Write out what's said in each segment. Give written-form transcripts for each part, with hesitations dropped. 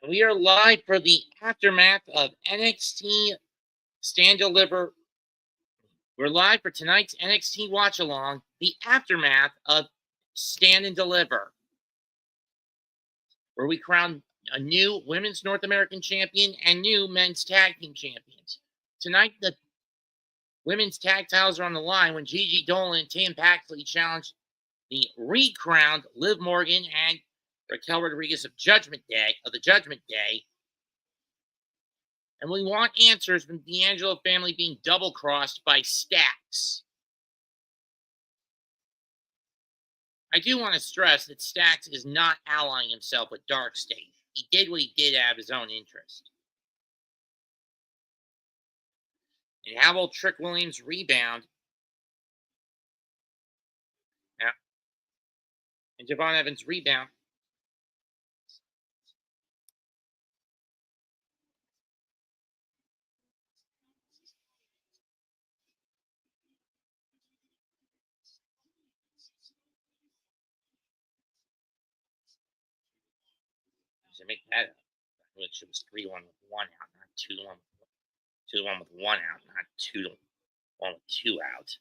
We are live for the aftermath of NXT Stand Deliver. We're live for tonight's NXT Watch Along, the aftermath of Stand and Deliver, where we crown a new Women's North American Champion and new Men's Tag Team Champions. Tonight, the Women's Tag Titles are on the line when Gigi Dolan and Tam Paxley challenge the recrowned Liv Morgan and Raquel Rodriguez of the Judgment Day. And we want answers from the D'Angelo family being double-crossed by Stacks. I do want to stress that Stacks is not allying himself with Dark State. He did what he did out of his own interest. And how will Trick Williams rebound? Yeah. And Javon Evans rebound. To make that up, which it was 3-1 with 1 out, not 2-1 with 1 out, not 2-1 with 2 out.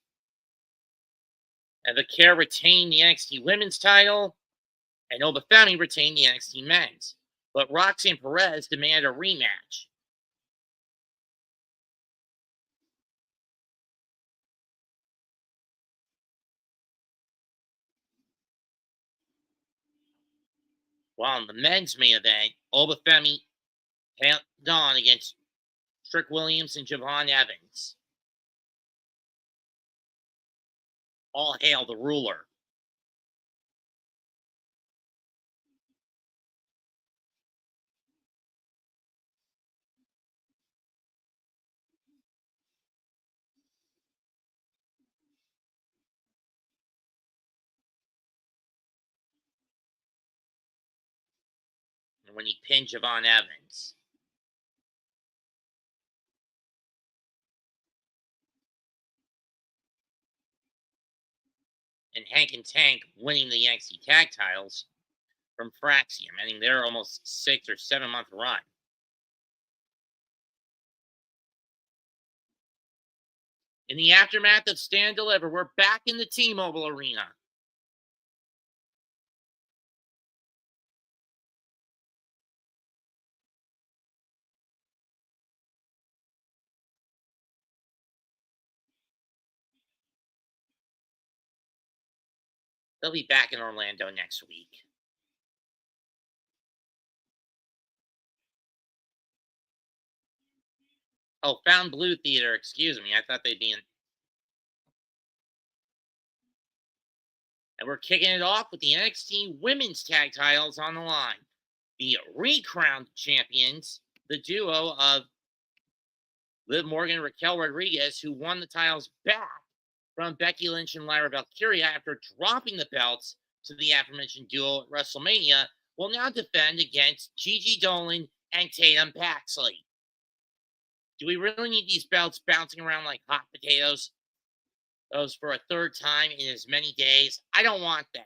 And Vaquer retained the NXT Women's title, and Obafemi retained the NXT Men's. But Roxanne Perez demanded a rematch. While in the men's main event, Obafemi held on against Trick Williams and Javon Evans. All hail the ruler. And when he pinned Javon Evans. And Hank and Tank winning the NXT Tag titles from Fraxium, ending their almost 6 or 7 month run. In the aftermath of Stand Deliver, we're back in the T-Mobile Arena. They'll be back in Orlando next week. Oh, Found Blue Theater, excuse me. I thought they'd be in. And we're kicking it off with the NXT Women's Tag titles on the line. The recrowned champions, the duo of Liv Morgan and Raquel Rodriguez, who won the titles back from Becky Lynch and Lyra Valkyria after dropping the belts to the aforementioned duo at WrestleMania, will now defend against Gigi Dolan and Tatum Paxley. Do we really need these belts bouncing around like hot potatoes? Those for a third time in as many days? I don't want that.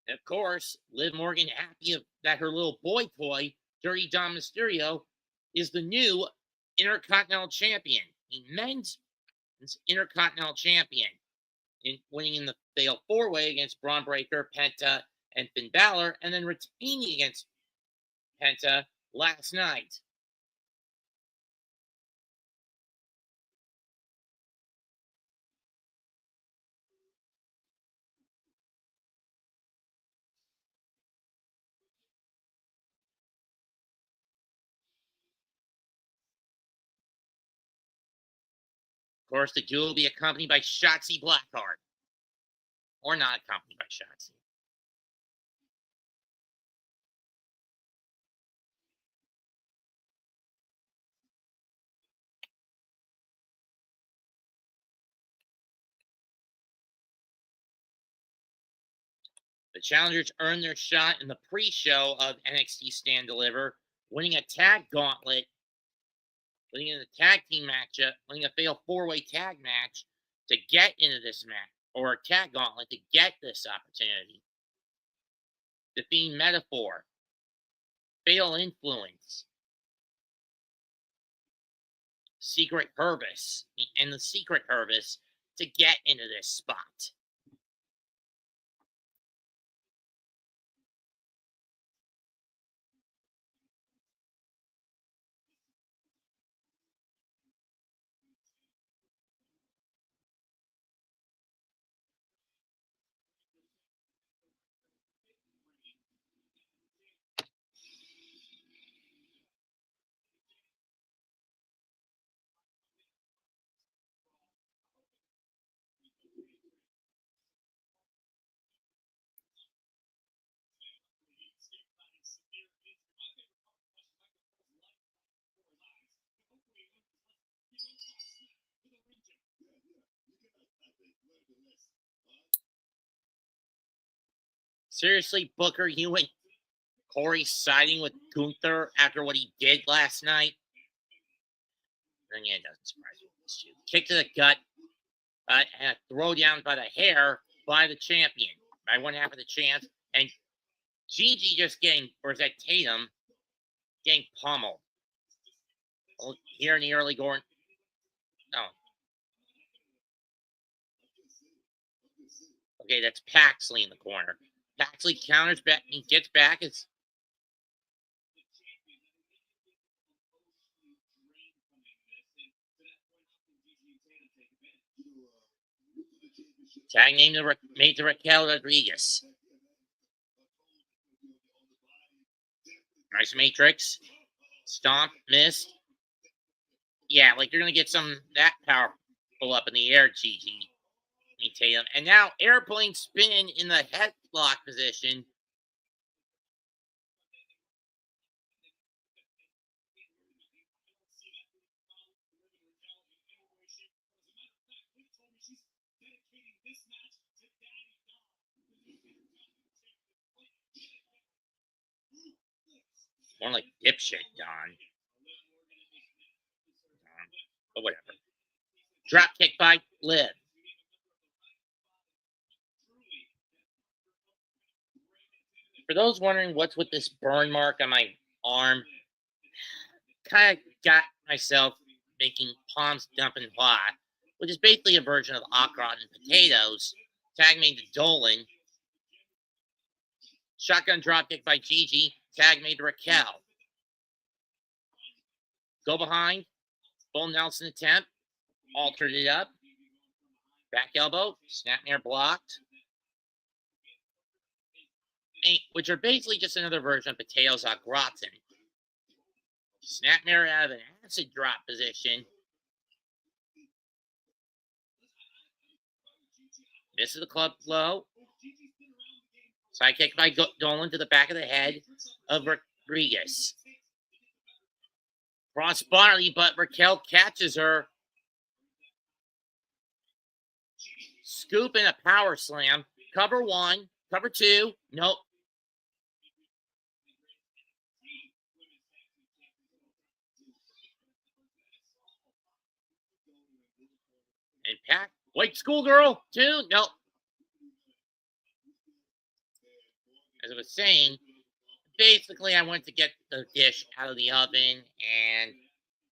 And of course, Liv Morgan happy that her little boy toy, Dirty Dom Mysterio, is the new Intercontinental Champion, the men's Intercontinental Champion, winning in the fatal 4-way against Braun Breaker, Penta, and Finn Balor, and then retaining against Penta last night. Of course, the duo will be accompanied by Shotzi Blackheart. Or not accompanied by Shotzi. The challengers earned their shot in the pre-show of NXT Stand Deliver, winning a tag gauntlet, winning in the tag team matchup, winning a fatal 4-way tag match to get into this match, or a tag gauntlet to get this opportunity. defeating Metaphor, Fatal Influence, Secret Hervis, and the Secret Hervis to get into this spot. Seriously, Booker, you and Corey siding with Gunther after what he did last night? And yeah, it doesn't surprise me. Kick to the gut, and a throw down by the hair by the champion, by one half of the champ, and Gigi just getting, or is that Tatum, getting pummeled. Here in the early going, no. Okay, that's Paxley in the corner. Paxley counters back, he gets back, it's tag name made to Raquel Rodriguez. Nice matrix. Stomp, missed. Yeah, like you're going to get some that powerful up in the air, Gigi. Tatum. And now airplane spin in the headlock position. More like dipshit, Don. But whatever. Drop kick by Liv. For those wondering what's with this burn mark on my arm, kind of got myself making palms dumping hot, which is basically a version of okra and potatoes. Tag made to Dolan. Shotgun dropkick by Gigi. Tag made to Raquel. Go behind. Bull Nelson attempt. Altered it up. Back elbow. Snapmare blocked. Which are basically just another version of potatoes au gratin. Snapmare out of an acid drop position. Misses the club low. Side kick by Dolan to the back of the head of Rodriguez. Cross body, but Raquel catches her. Scoop and a power slam. Cover one. Cover two. Nope. And Pack. White schoolgirl. Two. Nope. As I was saying, basically I went to get the dish out of the oven, and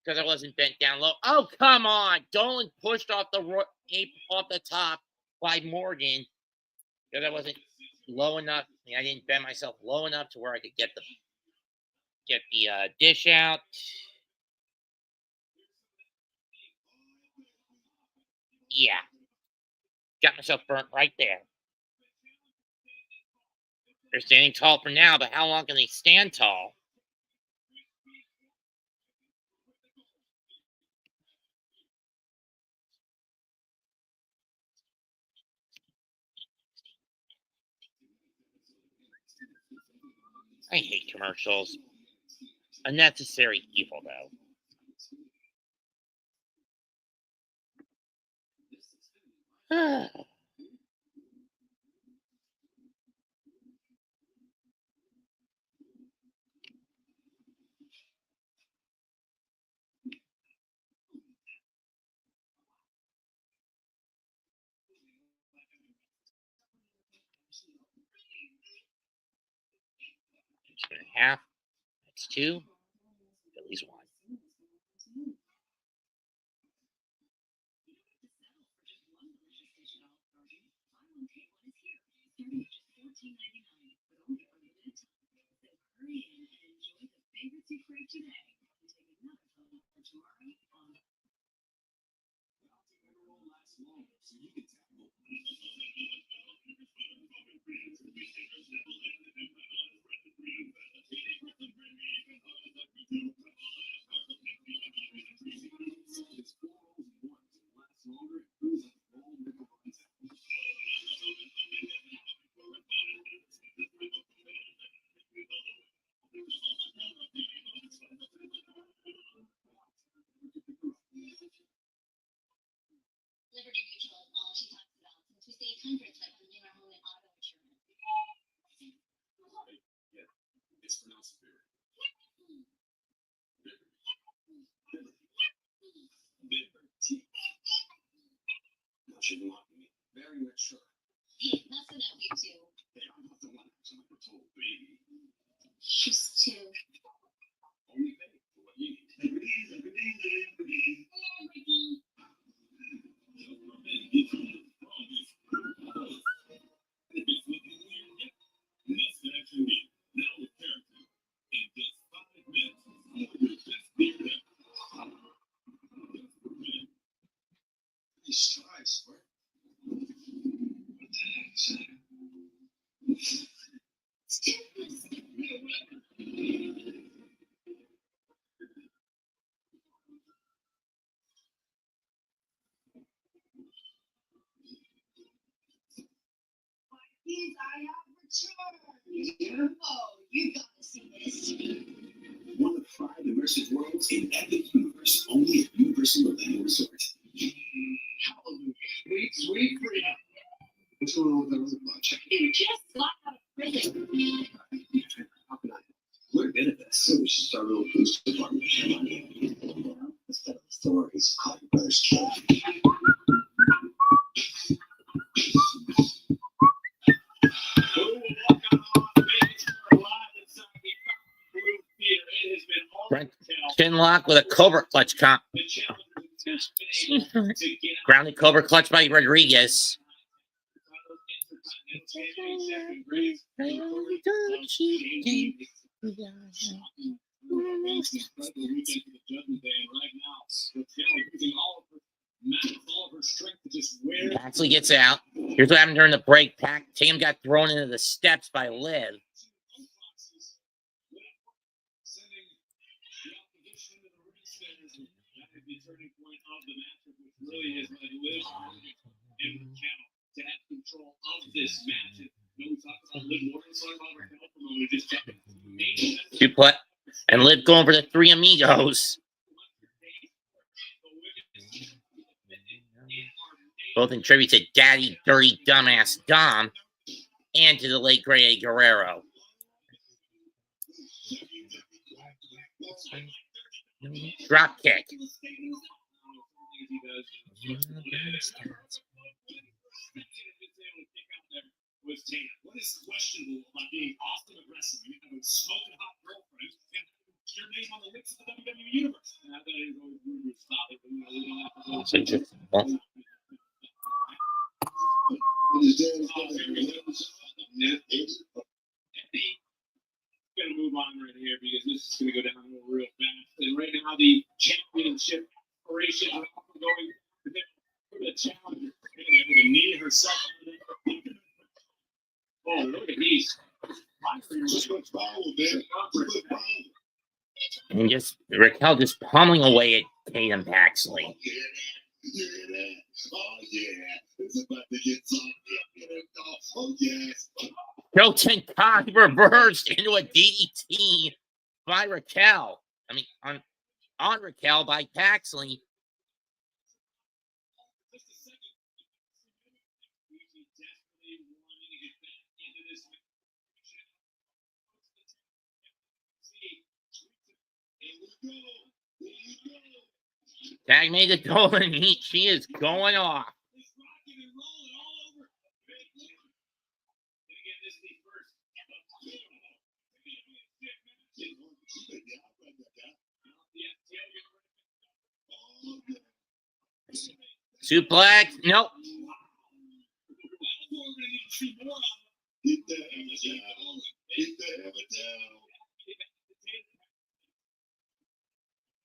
because I wasn't bent down low. Oh, come on. Dolan pushed off the top by Morgan because I wasn't low enough. I didn't bend myself low enough to where I could get the dish out. Yeah. Got myself burnt right there. They're standing tall for now, but how long can they stand tall? I hate commercials. Unnecessary evil, though. 2.5. That's 2. Phillies 1. One of 5 immersive worlds in Epic Universe, only at Universal Orlando Resort. Hallelujah. Sweet freedom. What's going on with that other project? You just got out of prison. How can I? We're good at this. So we should start a little police department with your money. Instead of authorities call your brother's killer. Brent Chinlock with a Cobra Clutch comp. Grounded Cobra Clutch by Rodriguez. Paxley gets out. Here's what happened during the break. Tatum got thrown into the steps by Liv. Two-put. And Liv going for the 3 amigos. Both in tribute to Daddy Dirty Dumbass Dom and to the late great Eddie Guerrero. Drop kick. What is questionable about being awesome at wrestling and having smoking hot girlfriend and your name on the lips of the WWE Universe? And I thought it was always rude to stop it, but you know, we don't have to. Gonna move on right here because this is gonna go down real fast. And right now the championship operation is going for the challenger. And able to knee herself. Oh, look at these. And just Raquel just pummeling away at Tatum Paxley. Oh yeah, it's about to get oh yes. Hilton Cock reversed into a DDT by Raquel. I mean, on Raquel by Paxley. Tag made the golden heat. She is going off. Suplex. Nope. Get the hammer down. Get the hammer down.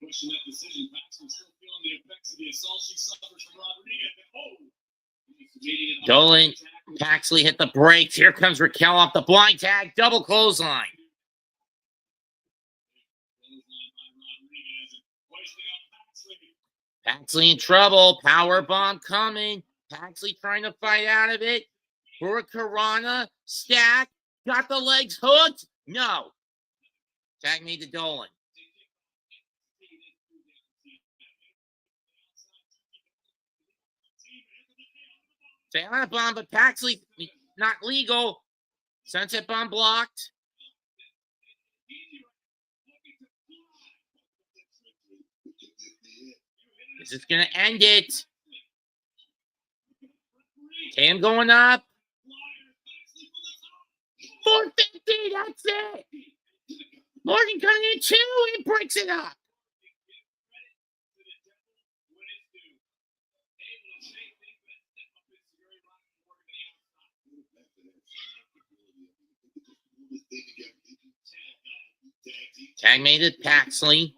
Question that decision. Paxton still feeling the effects of the assault she suffers from Rodriguez. Dolan, Paxley hit the brakes. Here comes Raquel off the blind tag. Double clothesline. Paxley in trouble. Power bomb coming. Paxley trying to fight out of it. Hurricanrana. Stack. Got the legs hooked. No. Tag made to Dolan. Sunset bomb, but Paxley not legal. Sunset bomb blocked. This is going to end it. Tam going up. 450, that's it. Morgan coming in 2 and breaks it up. Tag made it Paxley.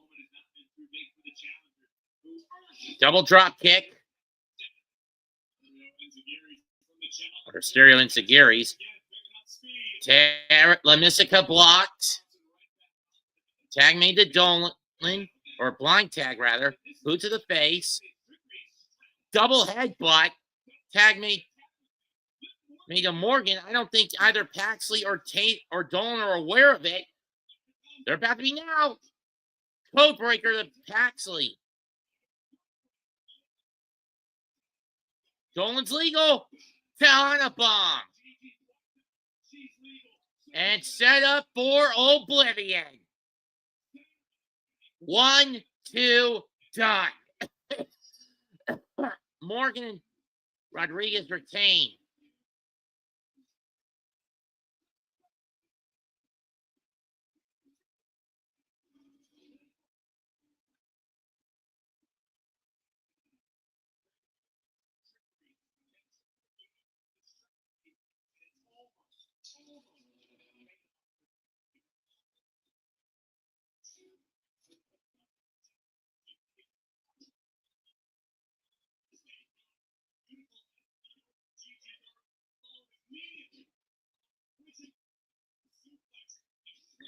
Double drop kick. Or Stereo Insigiri's. Lamisica blocked. Tag made to Dolan. Or blind tag, rather. Boot to the face. Double headbutt. Tag made to Morgan. I don't think either Paxley or Tate or Dolan are aware of it. They're about to be now. Code breaker to Paxley. Dolan's legal. Talana bomb. And set up for Oblivion. 1, 2, done. Morgan and Rodriguez retain.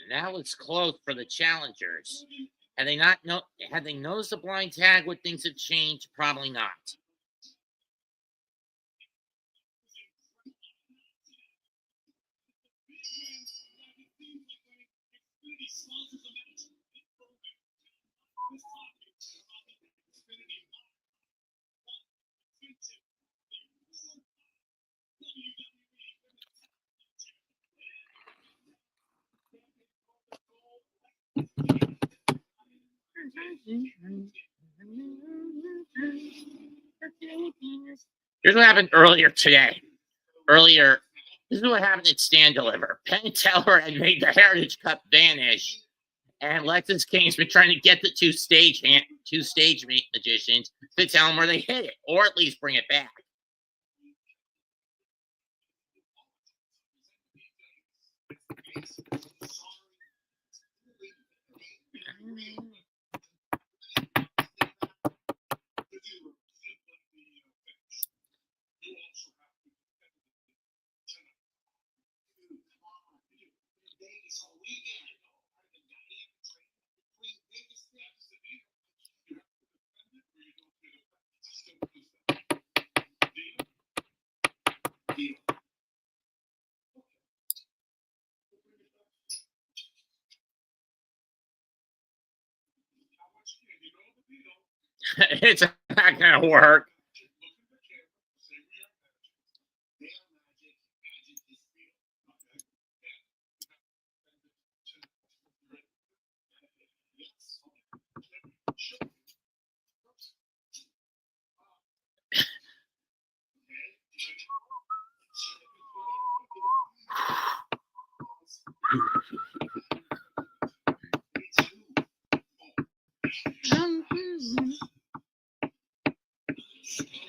Now it's close for the challengers. Had they noticed the blind tag, would things have changed? Probably not. Here's what happened earlier today. This is what happened at Stand Deliver. Penn Teller had made the Heritage Cup vanish, and Lexus King's been trying to get the two stage magicians to tell them where they hit it, or at least bring it back. It's not going to work.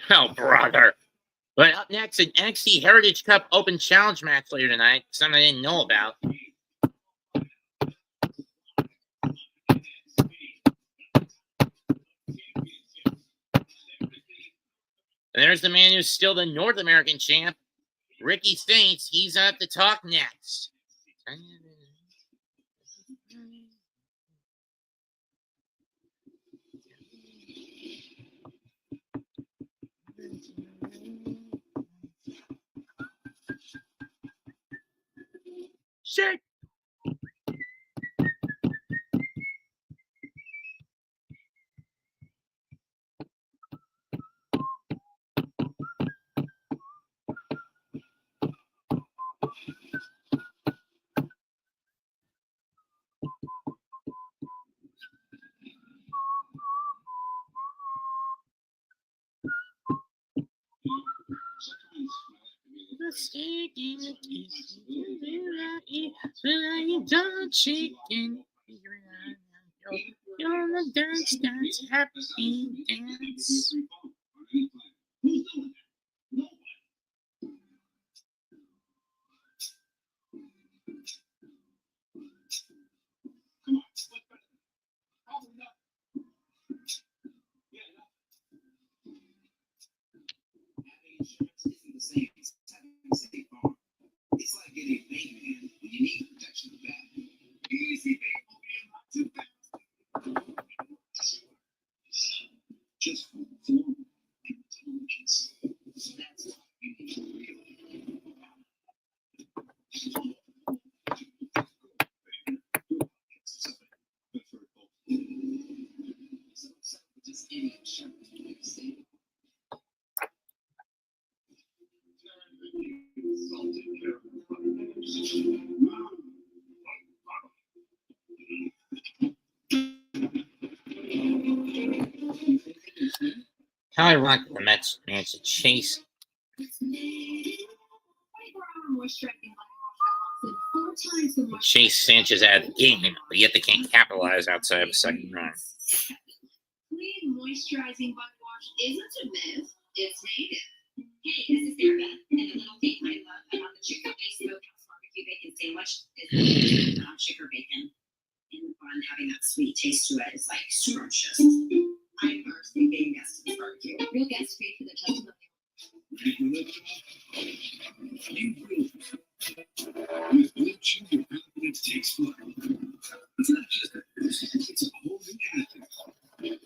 Oh, brother. But up next, an NXT Heritage Cup Open Challenge match later tonight. Something I didn't know about. And there's the man who's still the North American champ, Ricky Saints. He's up to talk next. Shit. Chicken. You're the dance that's happy dance. It's like getting a bank man when you need protection of that. Easy, baby. Just form intelligence. That's what you need to realize. Just any insurance policy. How ironic the Mets managed to chase Sanchez out of the game, but yet they can't capitalize outside of a second run. Clean moisturizing body wash isn't a myth, it's native. Hey, this is Sarah Beth, and the little thing I love about the Chick-fil-A Smokehouse Barbecue Bacon Sandwich is sugar bacon. And fun, having that sweet taste to it is like scrumptious. I'm personally being guest to this barbecue. Real guests paid for the testimony. With Blue Chew, your confidence takes flight. It's not just a it's a whole new attitude.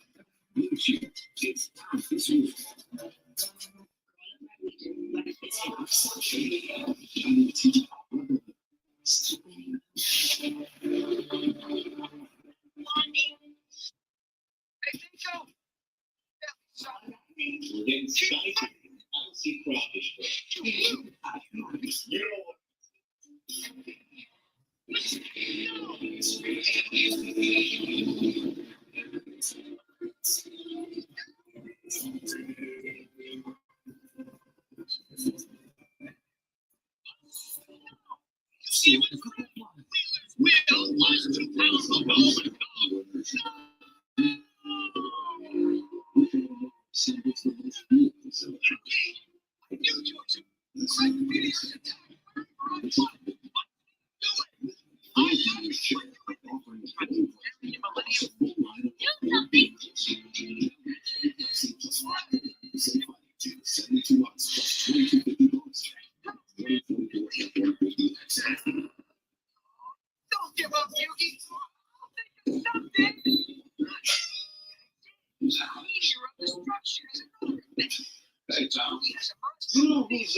Blue Chew, it's time for you. We're getting spicy. I don't see crawfish. You know what? Don't give up, Yuki. Hey, Tom. Who's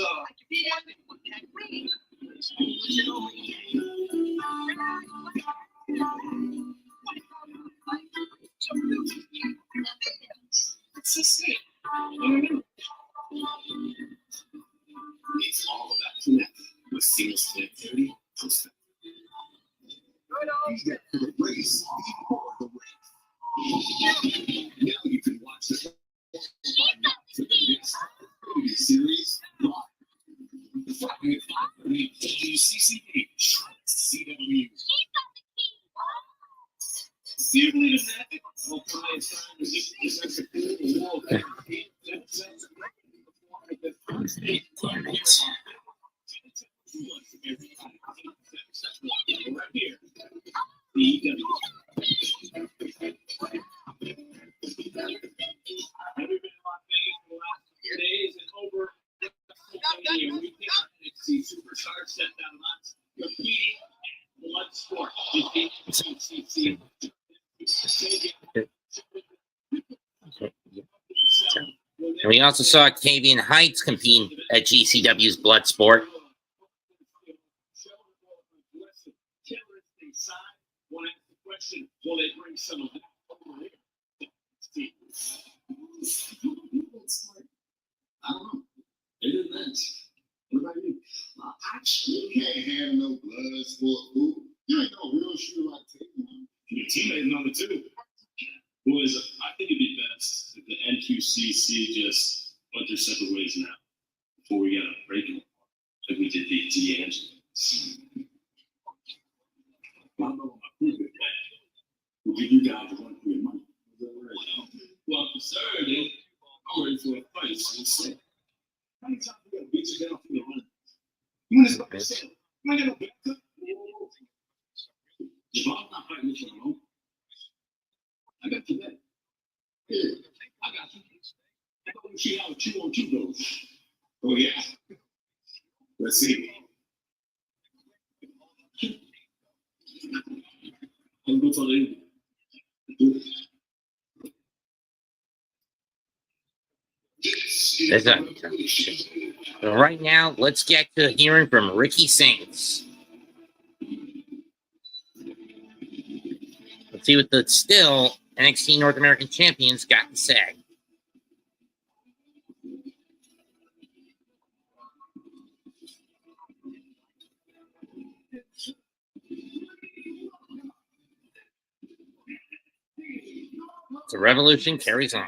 It's all about connecting with seamless connectivity. He's got the race before the race. Now you can watch the next series live. Friday at 5:30 WCCP, CW. Do you believe in that? Well, time is time. Is this a world? Damn it. And we also saw Octavian Heights compete at GCW's Bloodsport. Will they bring some of that over here? I don't know. They did that. What about you? Well, actually, you can't have no blood sport food. You ain't no real shooter like Tatum. Your teammate number two. Boys, I think it'd be best if the NQCC just went their separate ways now before we got a break in like we did the D'Angelo. I don't know what my proof is that. We'll give you guys one for your money. Well, for Saturday, I'm ready for a fight. So how many times we got to beat you down from the run? You want to start yourself? You ain't got no backup. Javon's not fighting with you alone. I got you back. Yeah, I got you. I want to see how a 2-on-2 goes. Oh, yeah. Let's see. I'm good for you. That's not. So right now, let's get to hearing from Ricky Saints. Let's see what the still NXT North American champions got to say. The revolution carries on.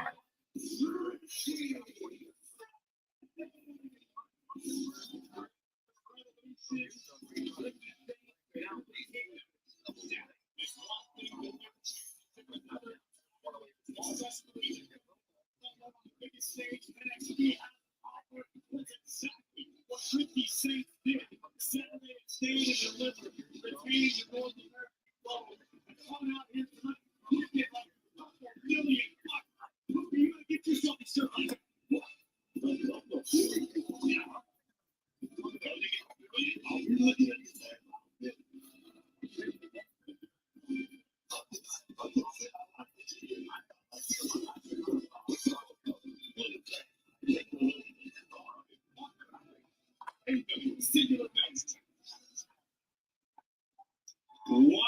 Wow.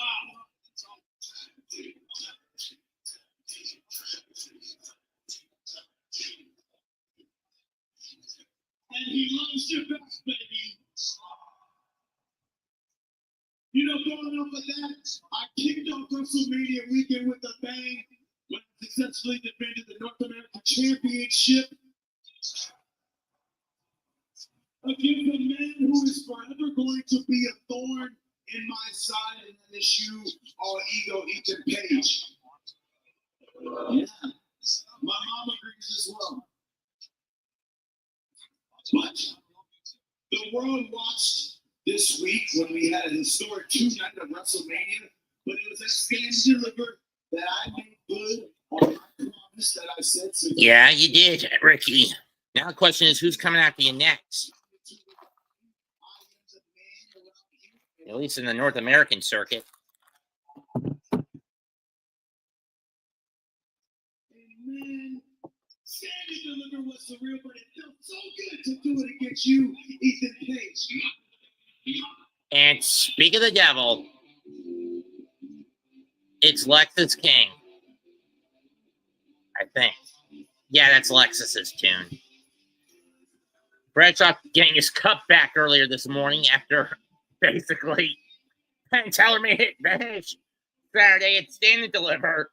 And he loves you best, baby. You know, going off of that, I kicked off WrestleMania weekend with a bang when I successfully defended the North American Championship against a man who is forever going to be a thorn in my side, and that is you, all ego Ethan Page. Yeah, my mom agrees as well. But the world watched this week when we had a historic 2-night of WrestleMania, but it was at Stand and Deliver that I made good on my promise that I said. So Yeah, you did, Ricky. Now the question is, who's coming after you next? At least in the North American circuit. Man, Stand and Deliver was surreal, but it felt so good to do it against you, Ethan Page. And speak of the devil, it's Lexus King. I think. Yeah, that's Lexus's tune. Bradshaw getting his cup back earlier this morning after basically Penn Teller made it finish Saturday at Stand and Deliver.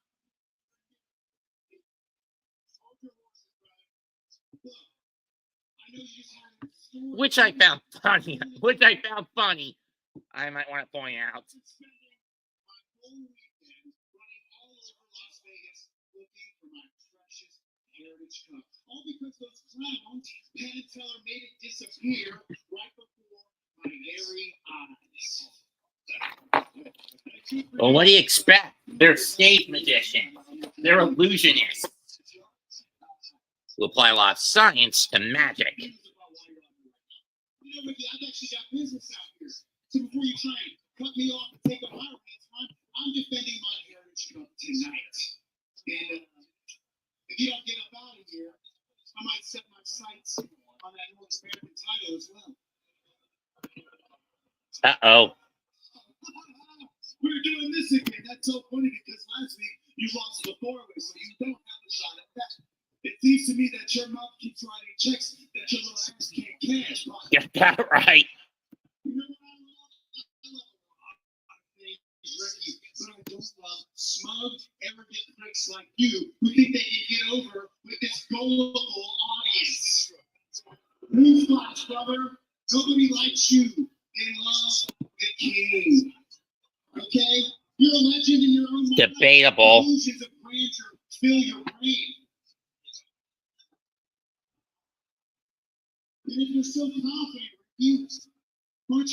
Which I found funny. I might want to point out. All because those clowns, Penn and Teller, made it disappear right before my very eyes. Well, what do you expect? They're stage magicians. They're illusionists who apply a lot of science to magic. You know, Ricky, I've actually got business out here. So before you try and cut me off and take up my romance time, I'm defending my Heritage Cup tonight. And if you don't get up out of here, I might set my sights on that North American title as well. Uh-oh. We're doing this again. That's so funny because last week you lost the four-way, so you don't have a shot at that. It seems to me that your mouth keeps writing checks that your little ass can't cash. Get that right. You know what I love? I love a lot of things, Ricky, but I don't love smug, arrogant pricks like you who think they can get over with this gullible audience. Newsflash, brother. Nobody likes you. They love the king. Okay? You're a legend in your own mind. Debatable. Illusions of grandeur fill your brain. And if you're so confident, you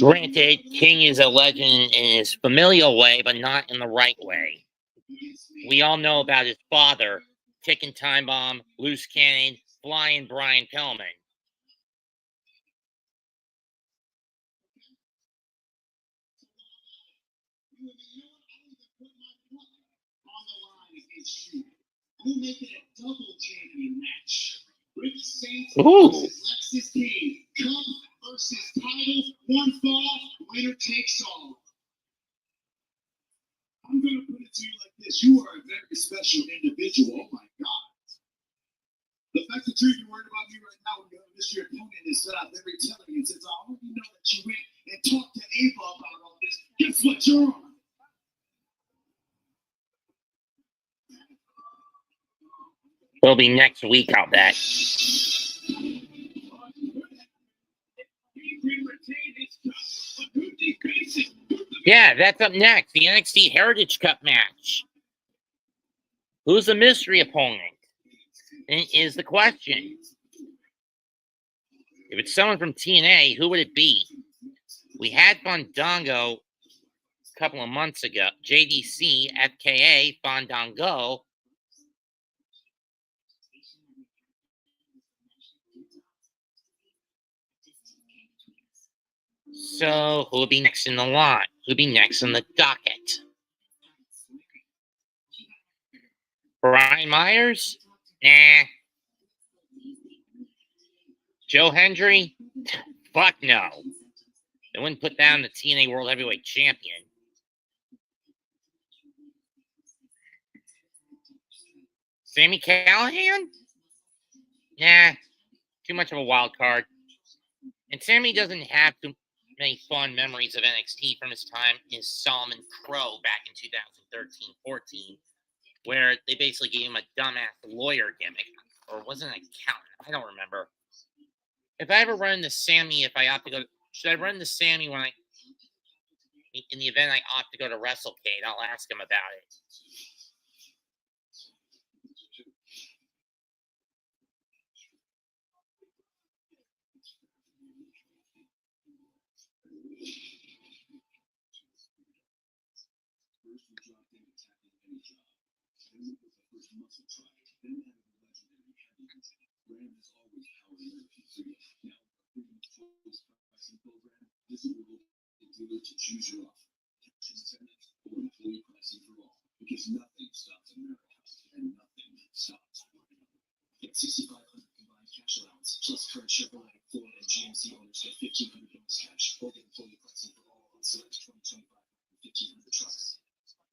Granted, King is a legend in his familial way, but not in the right way. We all know about his father, Ticking Time Bomb, Loose Cannon, Flying Brian Pillman. We'll make it a double champion match. Rick Saints Ooh. versus Lexis King. Cup versus title. One fall, winner takes all. I'm going to put it to you like this. You are a very special individual. Oh, my God. The fact that you're worried about me right now when you have your opponent is very telling. And since I already know that you went and talked to Ava about all this, guess what you're on? It'll be next week, I'll bet. Yeah, that's up next. The NXT Heritage Cup match. Who's the mystery opponent? Is the question. If it's someone from TNA, who would it be? We had Fandango a couple of months ago. JDC, FKA, Fandango. So, who'll be next in the line? Who'll be next in the docket? Brian Myers? Nah. Joe Hendry? Fuck no. They wouldn't put down the TNA World Heavyweight Champion. Sami Callihan? Nah. Too much of a wild card. And Sami doesn't have too many fond memories of NXT from his time in Solomon Crow back in 2013-14, where they basically gave him a dumbass lawyer gimmick. Or was it an accountant? I don't remember. If I ever run into Sami, if I opt to go, should I run into Sami when in the event I opt to go to WrestleCade? I'll ask him about it. To choose your offer. Or employee pricing for all. Because nothing stops America and nothing stops Florida. Get $6,500 combined cash allowance, plus current Chevrolet, Ford, and GMC owners get $1,500 bonus cash. Or get employee pricing for all on select 2025 and 1,500 trucks.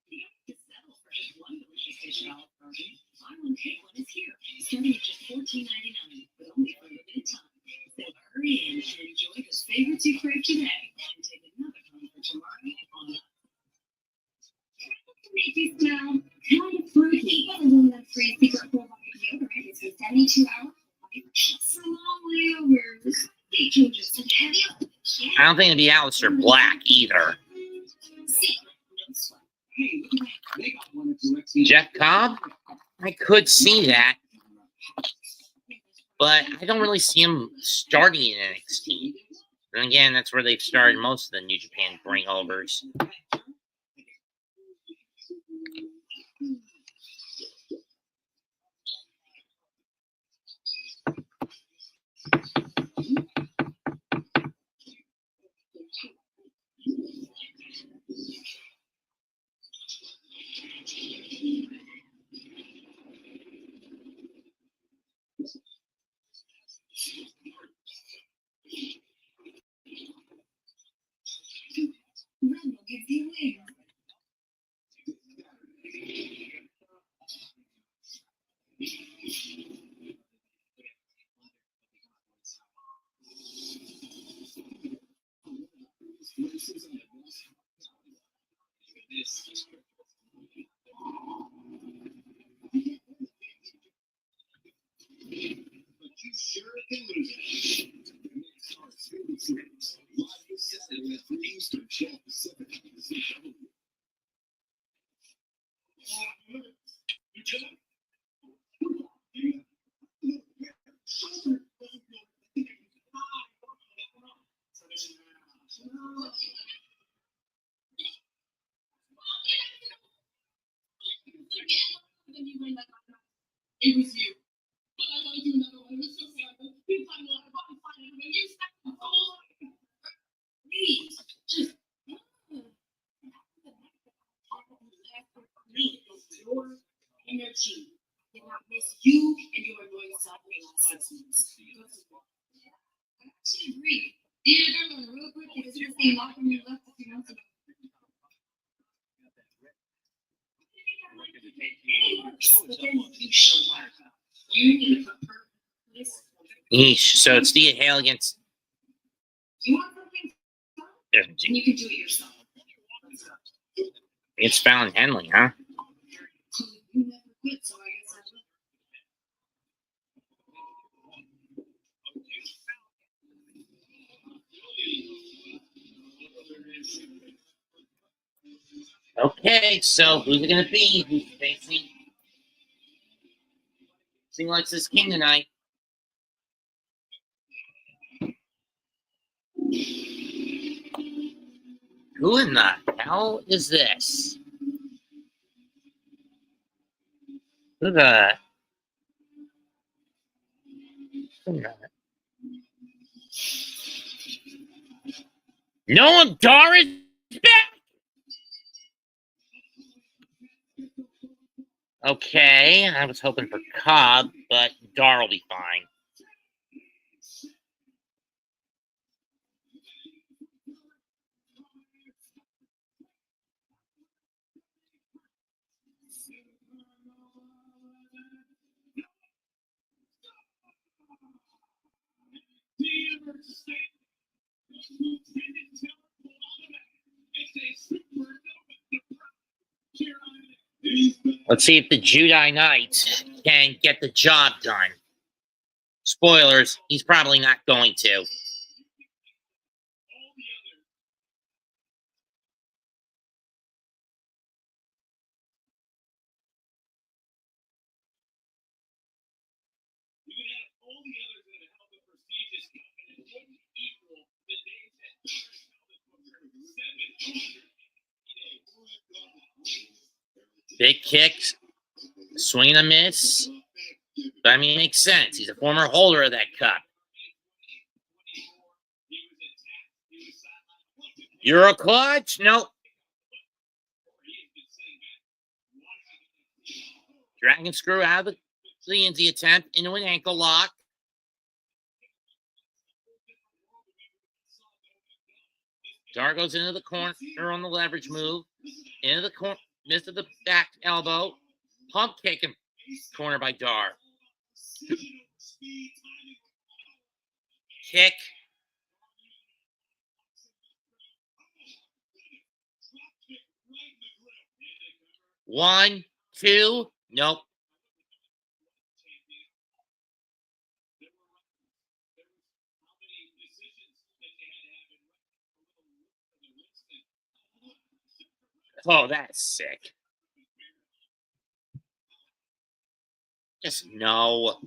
You don't have to settle for just one delicious fish and olive garden. Buy one, take one is here, starting at just $14.99, but only for a limited time. So hurry in and enjoy the favorites you crave today, and take another home for tomorrow on the make you smell kind of fruity. Aluminum-free secret probiotic deodorant is a 72-hour just long layovers. They changes to heavy. I don't think it'd be Aleister Black either. Secret, no sweat. Hey, look at that. They got one at the Jeff Cobb? I could see that. but I don't really see him starting in NXT. And again, that's where they've started most of the New Japan bringovers. Rumble gives you wings. It was you. But I gotta do another one. It was so sad. People find a lot of body finding when you stop. Please, just. Your energy. I did not miss you and your annoying self for the last 6 months. I actually agree. Yeah, they're going real quick because this game locked when you left a few months ago. But then you showed up. You need to put her in this. Yeesh. So it's Thea Hale against. You want something fun? And you can do it yourself. It's Fallon Henley, huh? You never quit, so I guess I will. Okay, so who's it gonna be? Who's facing Alexis King tonight? Who in the hell is this? Who the? Noam Dar is back. Okay, I was hoping for Cobb, but Dar will be fine. Let's see if the Judai Knights can get the job done. Spoilers, he's probably not going to. Big kicks, swing and a miss. But I mean, it makes sense. He's a former holder of that cup. Euro clutch? Nope. Dragon screw out of the Lindsay attempt into an ankle lock. Dar goes into the corner on the leverage move. Into the corner, missed the back elbow. Pump kick him. Corner by Dar. Kick. One, two. Nope. Oh, that's sick. Just no.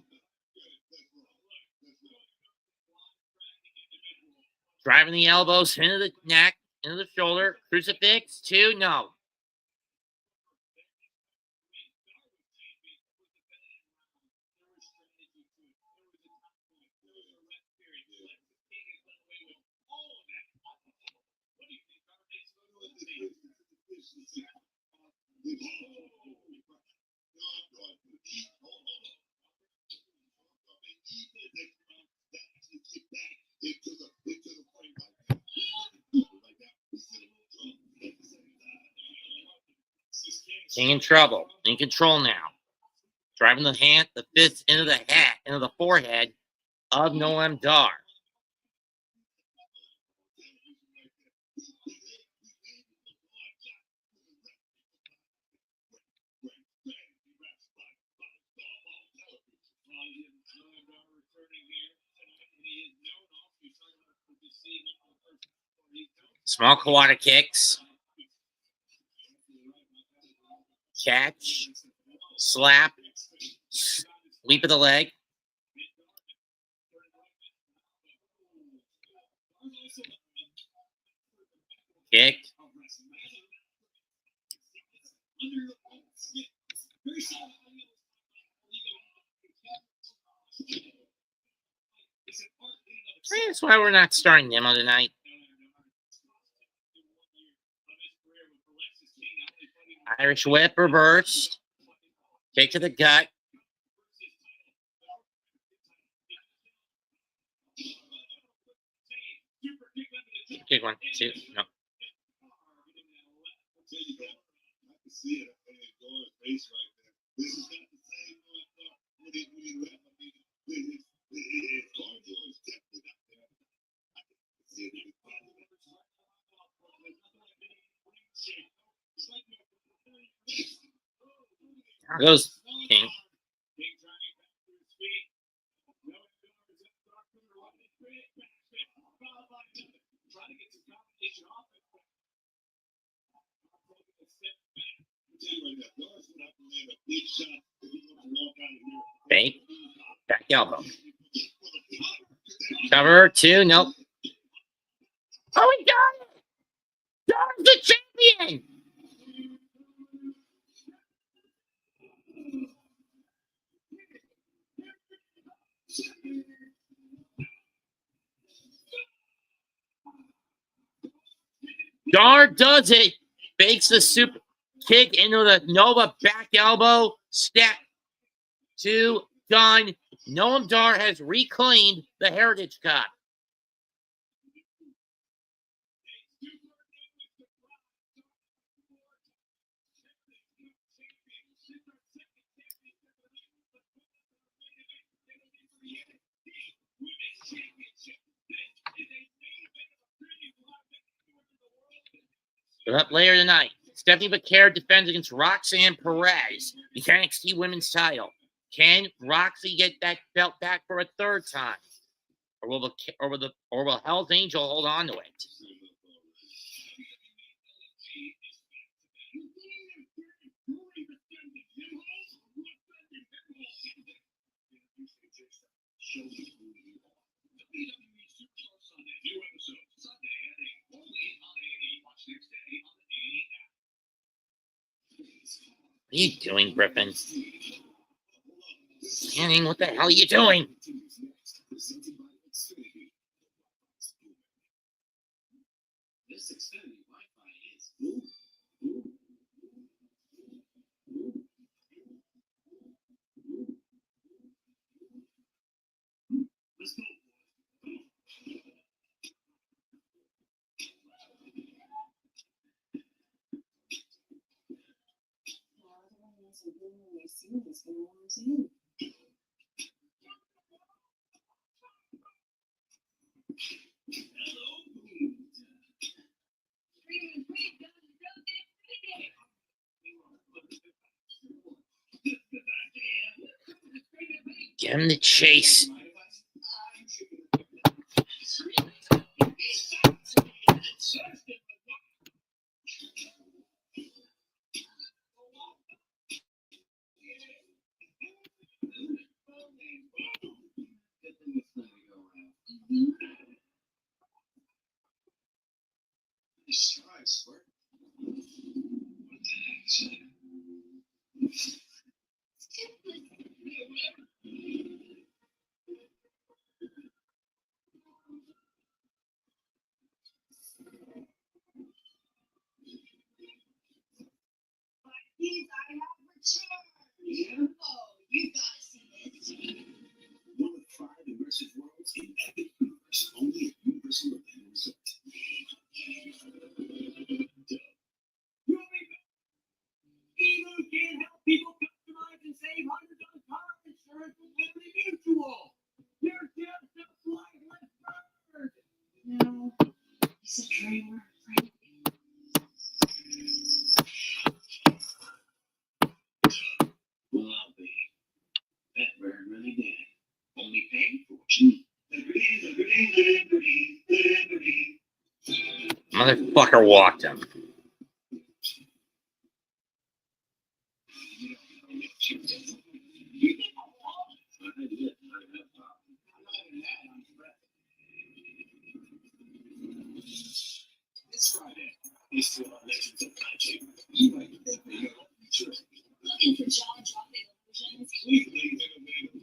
Driving the elbows into the neck, into the shoulder. Crucifix, 2, no. King in trouble. In control now. Driving the fist into the hat, into the forehead of Noam Dar. Small Kawada kicks. Catch. Slap. Sweep of the leg. Kick. That's why we're not starting Nemo tonight. Irish whip reverse. Kick to the gut. Kick 1, 2, no. There goes King. Fake. Back elbow. Cover 2, nope. Oh, he got it! Dar's the champion! Dar does it. Fakes the super kick into the Nova back elbow. Step 2, done. Noam Dar has reclaimed the Heritage Cup. But up later tonight, Stephanie Becerra defends against Roxanne Perez, the NXT Women's title. Can Roxy get that belt back for a third time, or will Hell's Angel hold on to it? What are you doing, Griffin? Channing, what the hell are you doing? Get him the chase. Nice try, Squirt. What the heck is that? Please, I have returned. Oh, you gotta see this. One of 5 immersive worlds in Epic Universe, only at Universal Orlando Resort. Emu can help people customize and save hundreds on car insurance with Liberty Mutual. Your just a flightless bird. No, he's a dreamer. Well, I'll be. That bird really did. Only paying for what you need. Motherfucker walked him. This Friday, these 4 legends of magic. You might think they know. Sure. Looking for jaw-dropping illusions.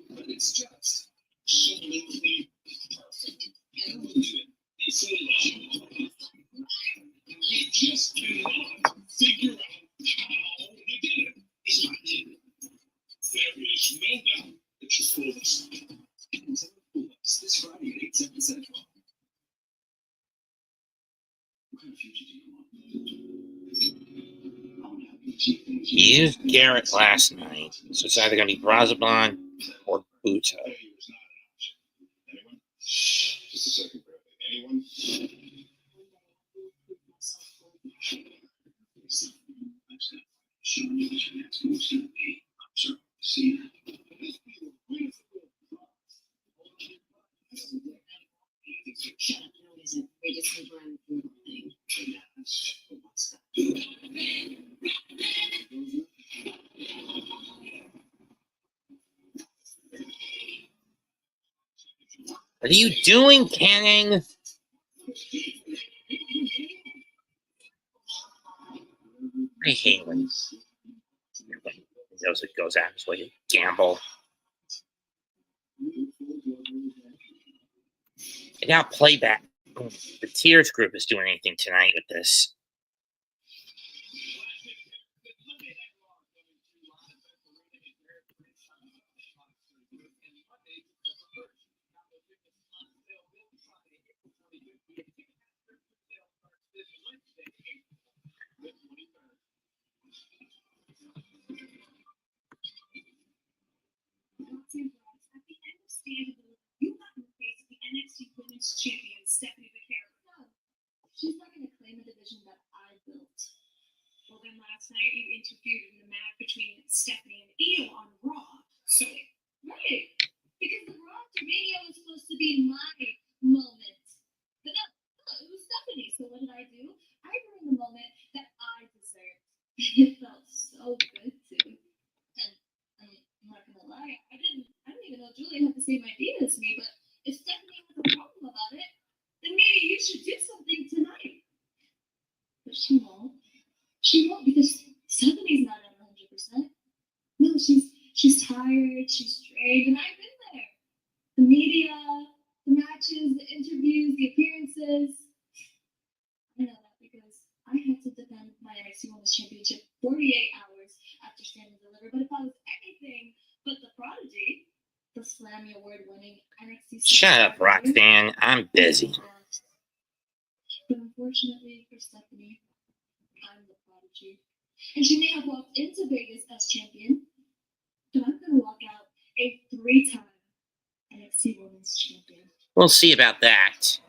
But it's just absolutely perfect. Illusion is illusion. You just cannot figure out how you did it. It's not hidden. There is no doubt that you fooled us. This Friday at 8, 7 Central. What kind of future do you want? I want to help you achieve things. He used Garrett last night, so it's either going to be Brazaban or Buto. Failure is not an option. Anyone? Just a second, Bradley. Anyone? Shut up, no, it isn't. We just need one little thing. What are you doing, Canning? I hate when Joseph goes out his way to gamble. And now playback. The Tears group is doing anything tonight with this. You got in the face of the NXT Women's Champion, Stephanie McCarroll. No, she's not going to claim a division that I built. Well, then last night you interfered in the match between Stephanie and Io on Raw. So, right, because the Raw to Radio was supposed to be my moment. But no, it was Stephanie. So what did I do? I ruined the moment that I deserved. It felt so good too. And I'm not gonna lie, I didn't even know Julia had the same idea as me, but if Stephanie has a problem about it, then maybe you should do something tonight. But she won't. She won't because Stephanie's not at 100%. No, she's tired, she's drained, and I've been there. The media, the matches, the interviews, the appearances. I know that because I had to defend my NXT Women's Championship 48 hours after Stand and Deliver. But if I was anything but the prodigy, the Slammy Award-winning NXT. Shut up, Roxanne. I'm busy. But unfortunately for Stephanie, I'm the prodigy. And she may have walked into Vegas as champion, but I'm going to walk out a 3-time NXT Women's Champion. We'll see about that.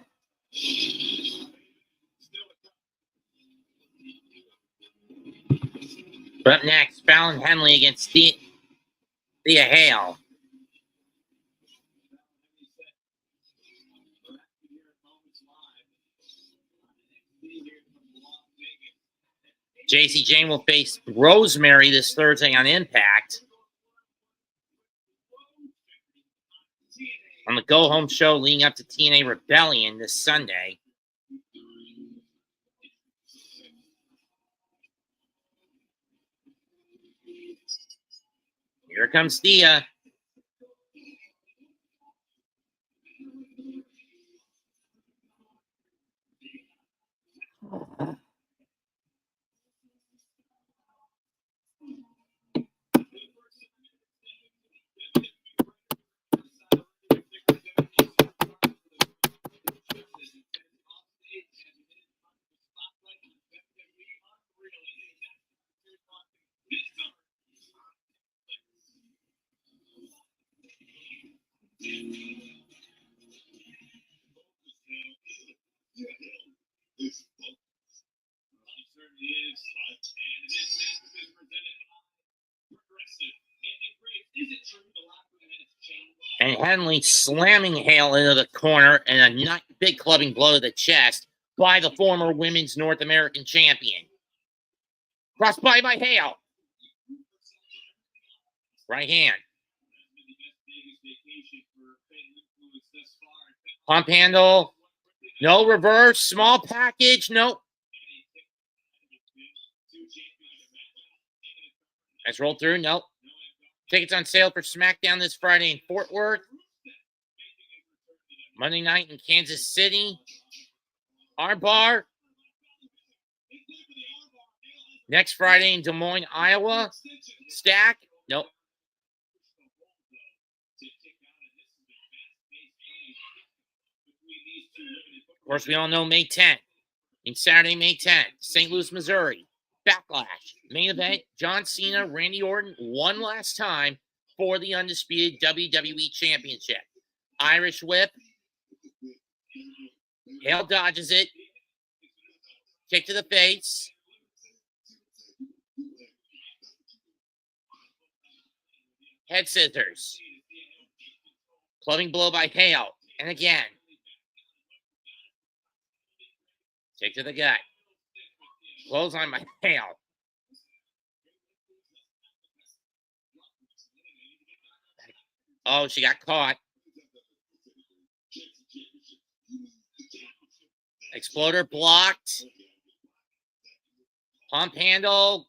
But up next, Fallon Henley against Thea Hale. JC Jane will face Rosemary this Thursday on Impact. On the go-home show leading up to TNA Rebellion this Sunday. Here comes Thea. And Henley slamming Hale into the corner and a not big clubbing blow to the chest by the former Women's North American Champion. Crossbody by Hale. Right hand. Pump handle. No reverse. Small package. Nope. That's rolled through. Nope. Tickets on sale for SmackDown this Friday in Fort Worth. Monday night in Kansas City. Armbar. Next Friday in Des Moines, Iowa. Stack. Nope. Of course, we all know May 10th. And Saturday, May 10th, St. Louis, Missouri. Backlash. Main event, John Cena, Randy Orton, one last time for the undisputed WWE Championship. Irish whip. Hale dodges it. Kick to the face. Head scissors. Clubbing blow by Hale. And again. Kick to the gut. Clothesline by Hale. Oh, she got caught. Exploder blocked. Pump handle.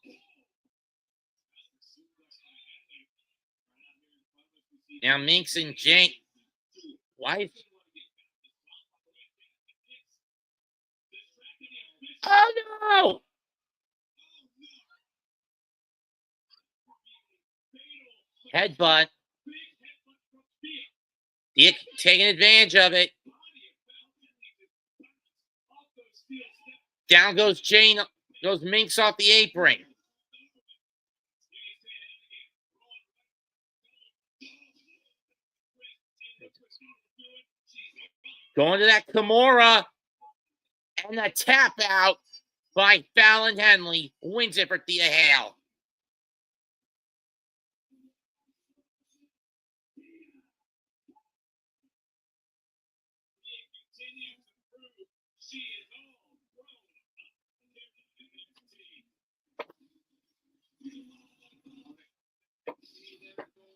Now Minx and Jake. Wife. Oh no! Headbutt. Dick taking advantage of it. Down goes Jane. Goes Minx off the apron. Going to that Kimura. And a tap out by Fallon Henley. Wins it for Thea Hale.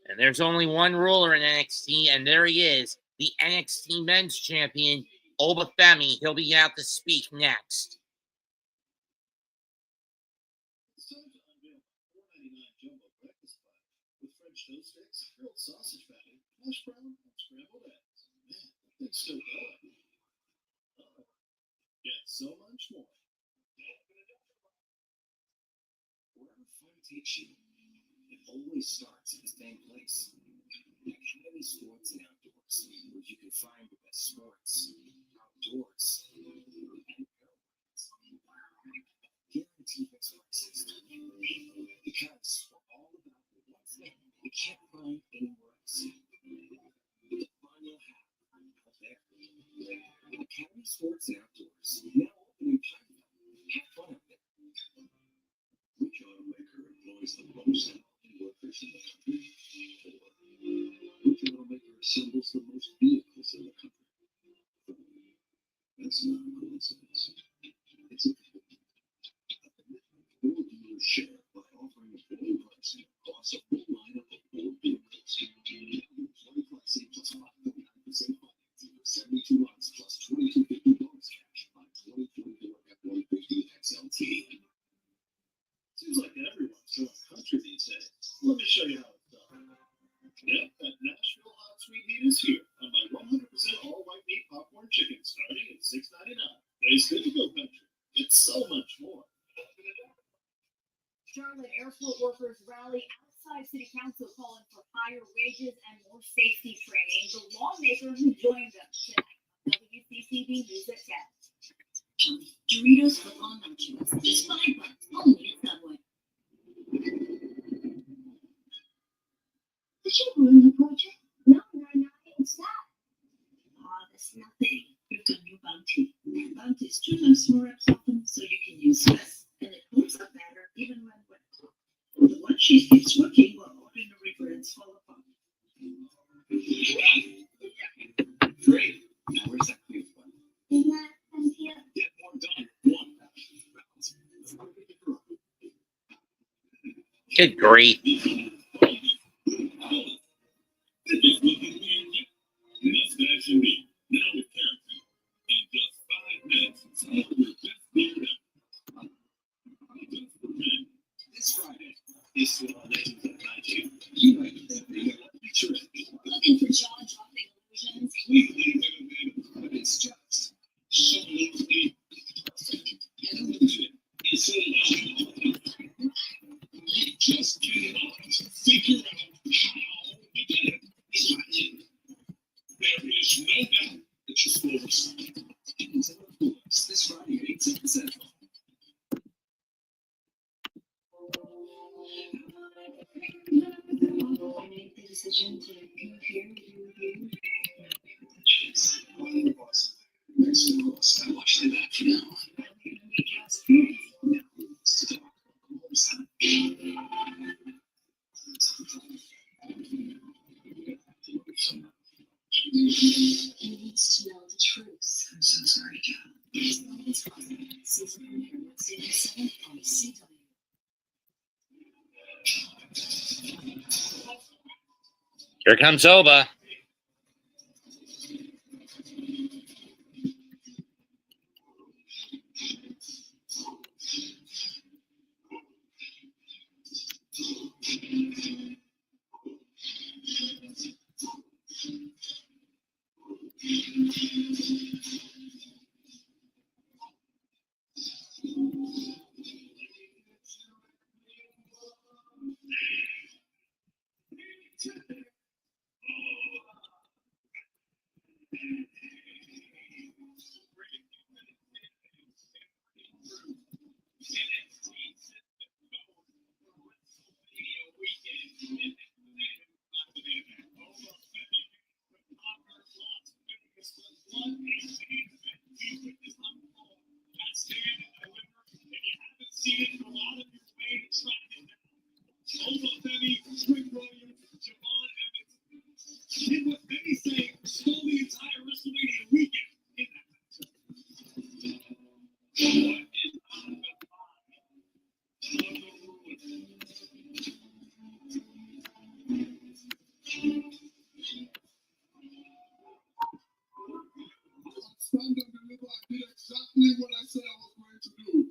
And there's only one ruler in NXT, and there he is, the NXT Men's Champion, Obafemi. He'll be out to speak next. So much more. Wherever fun takes you, it always starts at the same place. Academy Sports and Outdoors, where you can find the best sports, outdoors, and guaranteed prices. Because we're all about the one thing you can't find anywhere else. The fun you'll have out there. Academy Sports and Outdoors, now open in China. Have fun out there. Which automaker employs the most workers in the country? Which automaker assembles the most vehicles in the country? That's not a coincidence. It's a commitment. A commitment to your dealer's share by offering a better pricing across a full lineup of Ford vehicles. 20 plus 5.9% financing for 72 months plus $2,250 cash on 2024 F-150 XLT. Seems like everyone's showing country these days. Let me show you how it's done. rally outside City Council calling for higher wages and more safety training. The lawmaker who joined them tonight on WCCB News at 10. Doritos for all nachos. Just $5 only at Subway. Did you ruin the project? No, what's that? Oh, that's nothing. We've got new Bounty. Bounty is 2 times more absorbent, so you can use less, and it cooks up better even when wet. The one cheese keeps working while ordinary breads fall apart. Great. Now where's that clean one? In that MPF. Get more done. One. Good grief. Mustache and me. Now with character. In just 5 minutes, some of your best beer ever. Just for men. This Friday, this is all legends of magic. You might think they are picturesque. Looking for jaw-dropping illusions. Completely innovative, but it's just so lovely. And illusion is so lovely. You just cannot figure out how to get it. There is no doubt that your scores. This Friday at 8 Central. I made the decision to come here with you. Jeez, what are the bosses? Next to the boss. I watched it back for now. Stop. He needs to know the truth. I'm so sorry, Cal. It's not his fault. Season premiere Wednesday, May 7th on CW. Here comes Oba. Stand and deliver. I did exactly what I said I was going to do.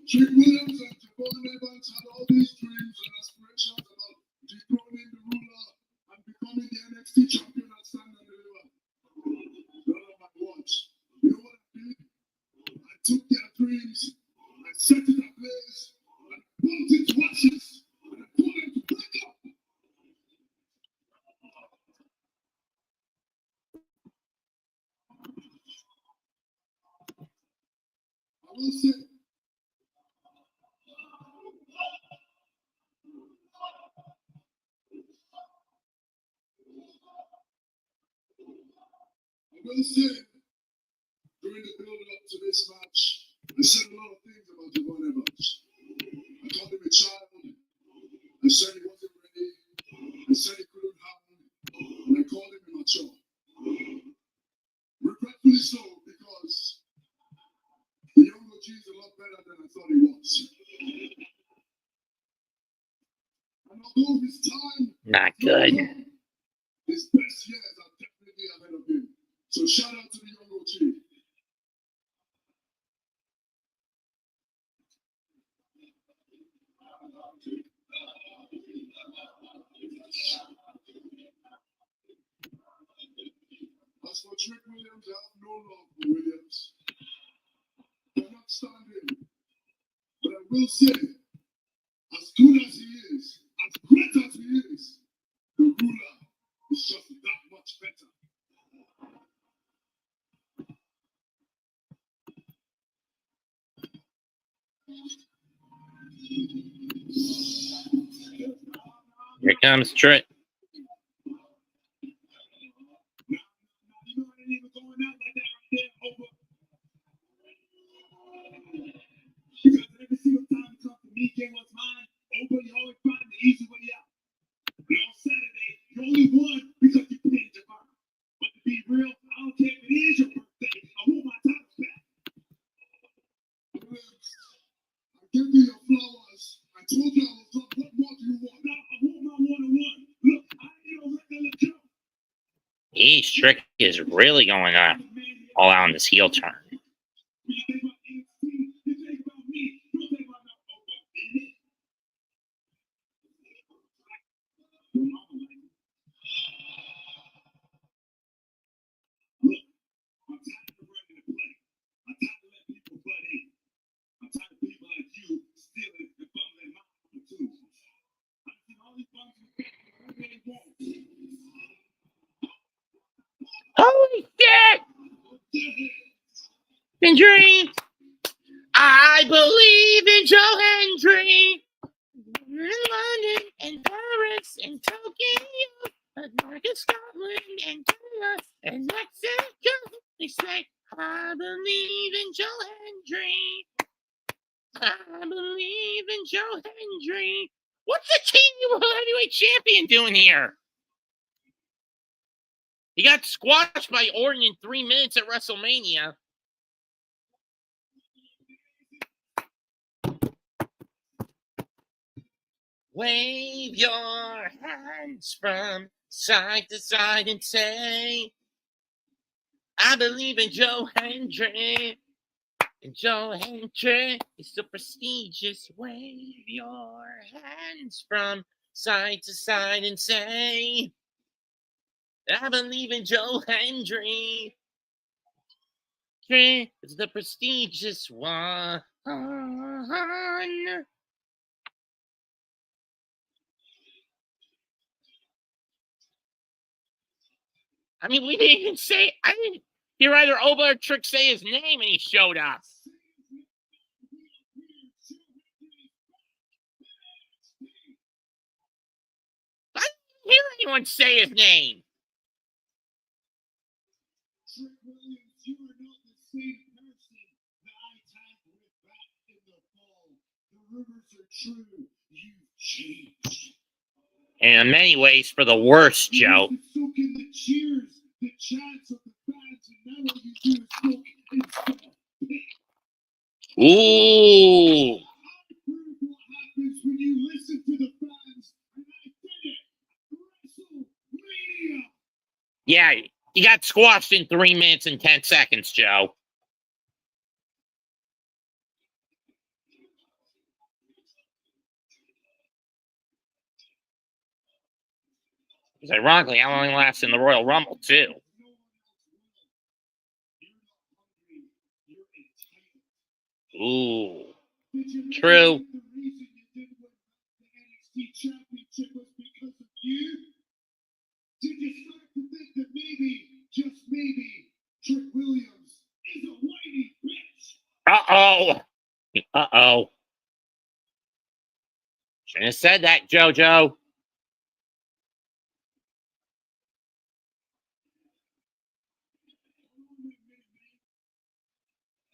Trick Williams and Javon Evans had all these dreams and aspirations about dethroning the ruler and becoming the NXT champion at Stand and Deliver. None of my watch. You know what I did? I took their dreams, I set it ablaze, and I burnt it to ashes, and I told them to back up. I will say, during the build-up to this match, I said a lot of things about Javon Evans. I called him a child. I said he wasn't ready. I said he couldn't handle, and I called him immature. Regretfully so, because the younger G is a lot better than I thought he was. And although his time Not good. his best years are definitely ahead of him. So shout out to the younger G. As for Trick Williams, I have no love for Williams. I'm not standing. But I will say, as good as he is, comes Trick. Because every single time it comes to me getting what's mine, Oprah, you always find the easy way out. But on Saturday, you only won because you paid your fine. But to be real, I don't care if it is your birthday. I want my titles back. I give you your flowers. I told you I was up. What more do you want? Now I want my one-on-one. Look, I ain't no regular Joe. Trick is really going all out on this heel turn. When you think about NXT, you think about me. You don't think about no Oprah, baby. Your mama like it. Look, I'm tired of running the play. I'm tired of letting people butt in. I'm tired of people like you stealing and fumbling my opportunities. I've seen all these bums who they want. Holy shit! Hendry! I believe in Joe Hendry! In London and Paris and Tokyo, America, Scotland and Canada and Mexico. They say, I believe in Joe Hendry. I believe in Joe Hendry. What's the King World Heavyweight Champion doing here? He got squashed by Orton in 3 minutes at WrestleMania. Wave your hands from side to side and say, I believe in Joe Hendry. And Joe Hendry is so prestigious. Wave your hands from side to side and say, I believe in Joe Hendry. It's the prestigious one. I mean, we didn't even say, I didn't hear either Oba or Trick say his name and he showed up. I didn't hear anyone say his name. Trick Williams, you are not the same person that I tagged with back in the fall. The rumors are true. You've changed. And in many ways, for the worse, Joe. You used to soak in the cheers, the chants of the fans, and now all you do is soak in stuff. Ooh. I prove what happens when you listen to the fans, and I did it. WrestleMania. Yeah, he got squashed in 3 minutes and 10 seconds, Joe. Because ironically, how long lasts in the Royal Rumble, too. Ooh. True. The reason you didn't win the NXT championship was because of you? Did you start to think that maybe, just maybe, Trick Williams is a whiny bitch? Uh-oh. Uh-oh. Shouldn't have said that, JoJo.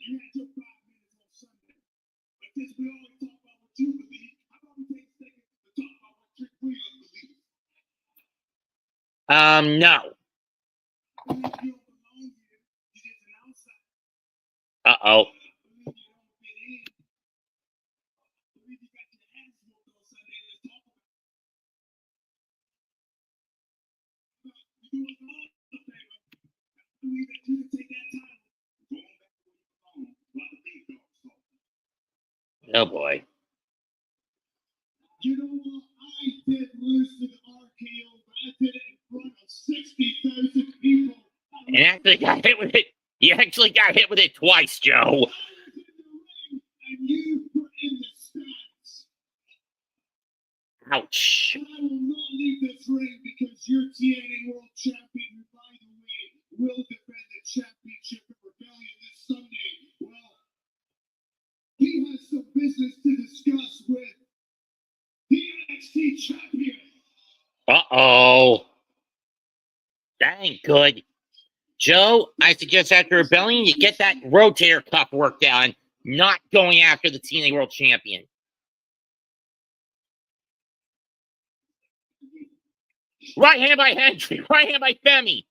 You had your 5 minutes on Sunday. But since we always talk about what you believe, how about we take seconds to talk about what Trick Williams believes? No. I believe you don't belong here. You're just an outsider. Uh-oh. I believe you don't fit in. I believe you got your ass whooped on Sunday. Let's talk about it. You do us all a favor. I believe that you can take that time. Going back to where you belong. While the big dogs talk. Oh, boy. You know what? I did lose to the RKO, but I did it in front of 60,000 people. And actually got hit with it. He actually got hit with it twice, Joe. I was in the ring, and you were in the stands. Ouch. I will not leave this ring because your TNA World Champion, who, by the way, will defend the championship at Rebellion this Sunday. Well, he has some business to discuss with the NXT champion. good. Joe, I suggest after Rebellion, you get that rotator cuff worked out, not going after the TNA World Champion. Right hand by Hendry, right hand by Femi.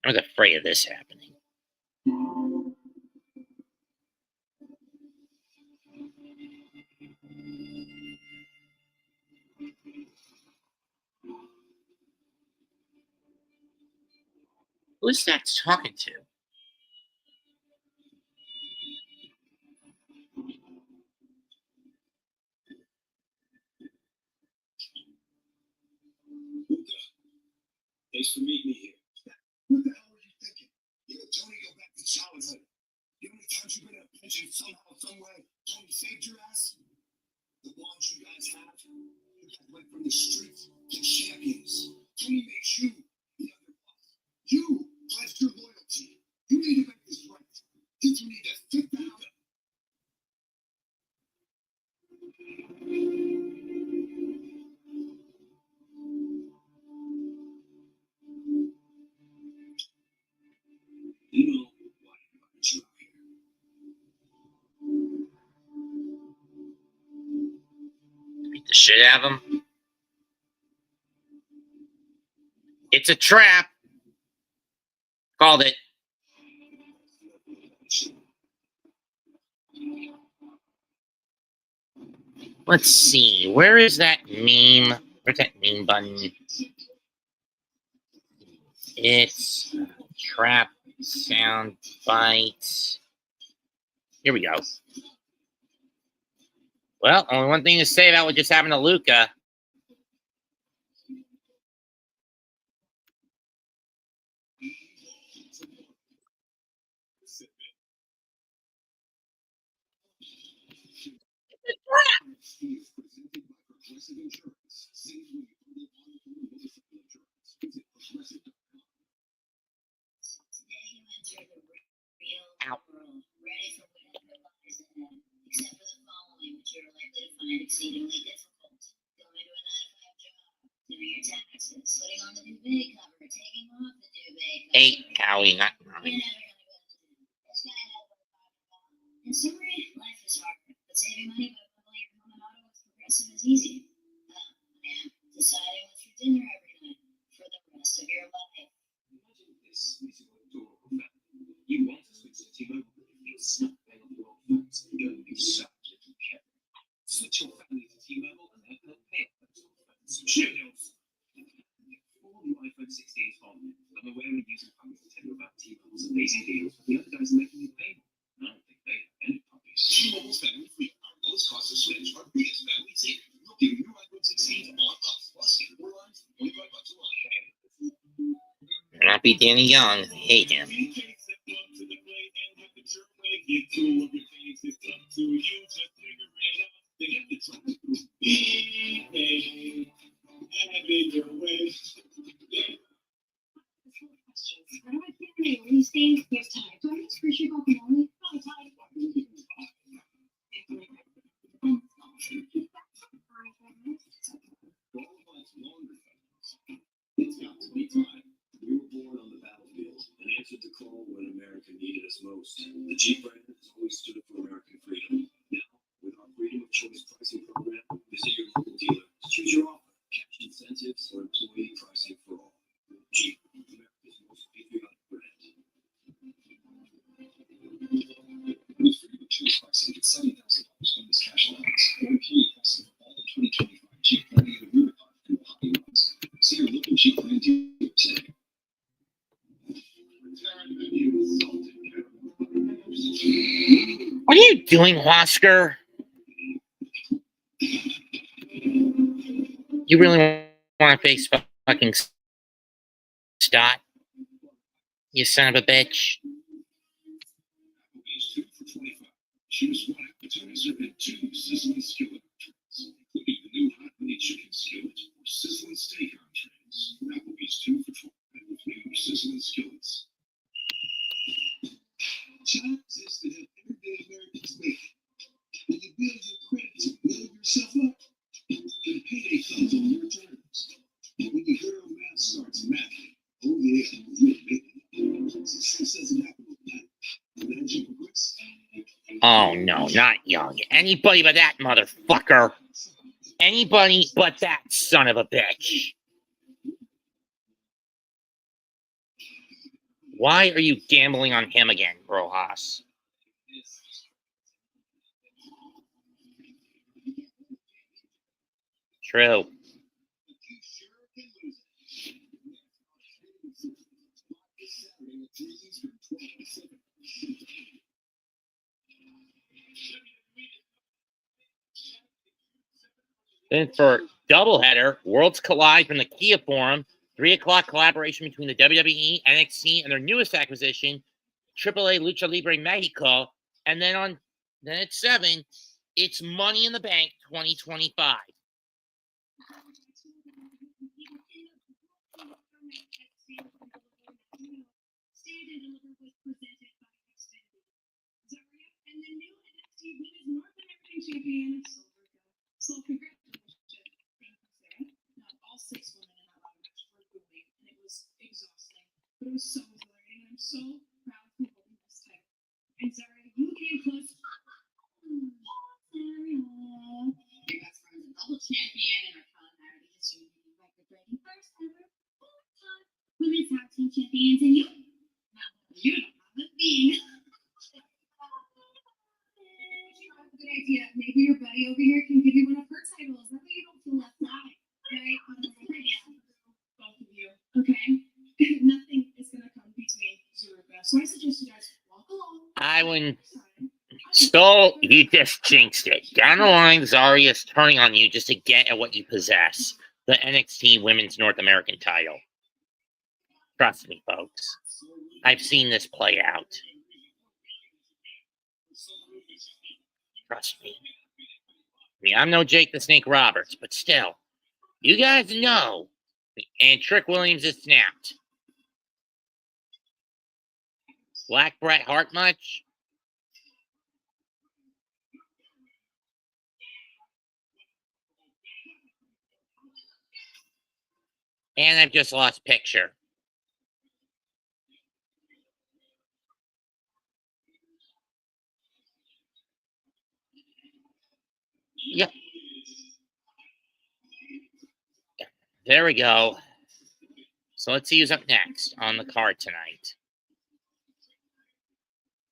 I was afraid of this happening. Who's that talking to? Thanks for meeting me here. What the hell were you thinking? You and Tony go back to childhood. You know how many times you've been at a pension somehow, someway? Tony saved your ass? The bonds you guys have? You guys went from the streets to champions. Tony makes you the underboss. You pledged your loyalty. You need to make this right. Did you need to sit down? You know why I invited you out here. Beat the shit out of him. It's a trap. Called it. Let's see. Where is that meme? Where's that meme button? It's trap sound bite. Here we go. Well, only one thing to say about what just happened to Luca. Ow. Ready for whatever lies ahead, except for the following, which you're likely to find exceedingly difficult. Going to a 9-to-5 job, doing your taxes, putting on the duvet cover, taking off the duvet cover. 8, Howie, not 9. You're never gonna go to the gym. This guy had $1,500. In summary, life is hard, but saving money by bundling your home and auto with Progressive is easy. Man, deciding what's for dinner every night for the rest of your life. Imagine this is your adorable family. You want to switch to T-Mobile, but you feel stuck paying on the wrong phones and don't be such little care. Switch your family to T-Mobile and they'll pay for those phones. Cheerios! All new iPhone 16s on. I'm aware of using puppies to tell you about T-Mobile's amazing deals, but the other guys are making you pay more. I don't think they have any puppies. T-Mobile's family free. Our lowest cost to switch. Our biggest family savings. We'll give you new iPhone 16s on us. Plus, get 4 lines for $25 a line. Not be Danny Young. I hate him. How do I get any of these things? There's time. Do I just appreciate about the only? No, time. It's got to be time. We were born on the battlefield and answered the call when America needed us most. The Jeep brand has always stood for American freedom. Now, with our freedom of choice pricing program, visit your local dealer to choose your offer, cash incentives, or employee pricing for all. Jeep, America's most patriotic brand. With freedom of choice pricing, get $70,000 from this cash allowance, or employee pricing for all the 2025 Jeep Gladiator Rubicon and Poppy ones. See your local Jeep brand dealer today. What are you doing, Oscar? You really want to face fucking Scott. You son of a bitch. Applebee's 2 for $25. Choose one appetizer and 2 sizzling skillet entrees, including the new hot honey chicken skillet or sizzling steak entrees. Applebee's 2 for $25 with new sizzling skillets. Jobs is to help everyday Americans make it. When you build your credit to build yourself up, then payday comes on your terms. And when your hero math starts mathing, oh yeah, you'll make it. Success doesn't happen overnight. But as you progress, Oh, no, not Young. Anybody but that motherfucker. Anybody but that son of a bitch. Why are you gambling on him again, Rojas? True. Then for doubleheader, Worlds Collide from the Kia Forum, 3 o'clock collaboration between the WWE, NXT, and their newest acquisition, AAA Lucha Libre Mexico. And then at 7, it's Money in the Bank 2025. Champion. So congratulations. Thank you, Sarah. Not all 6 women in that ladder match were moving, and it was exhausting. But it was so exhilarating, and I'm so proud of people in this title. And Zara, you came close. Sarah. Your best friend's a double champion, and our culinary history record-breaking first ever full-time women's tag team champions, and you don't have a thing. Good idea. Maybe your buddy over here can give you one of her titles. That way you don't feel left out, right? Both of you. Okay? Nothing is going to come between Zuruka. So I suggest you guys walk along. I wouldn't. So you just jinxed it. Down the line, Zarya's turning on you just to get at what you possess. The NXT Women's North American title. Trust me, folks. I've seen this play out. Trust me. I mean, I'm no Jake the Snake Roberts, but still, you guys know. And Trick Williams is snapped. Black Bret Hart much? And I've just lost picture. Yep. There we go. So let's see who's up next on the card tonight.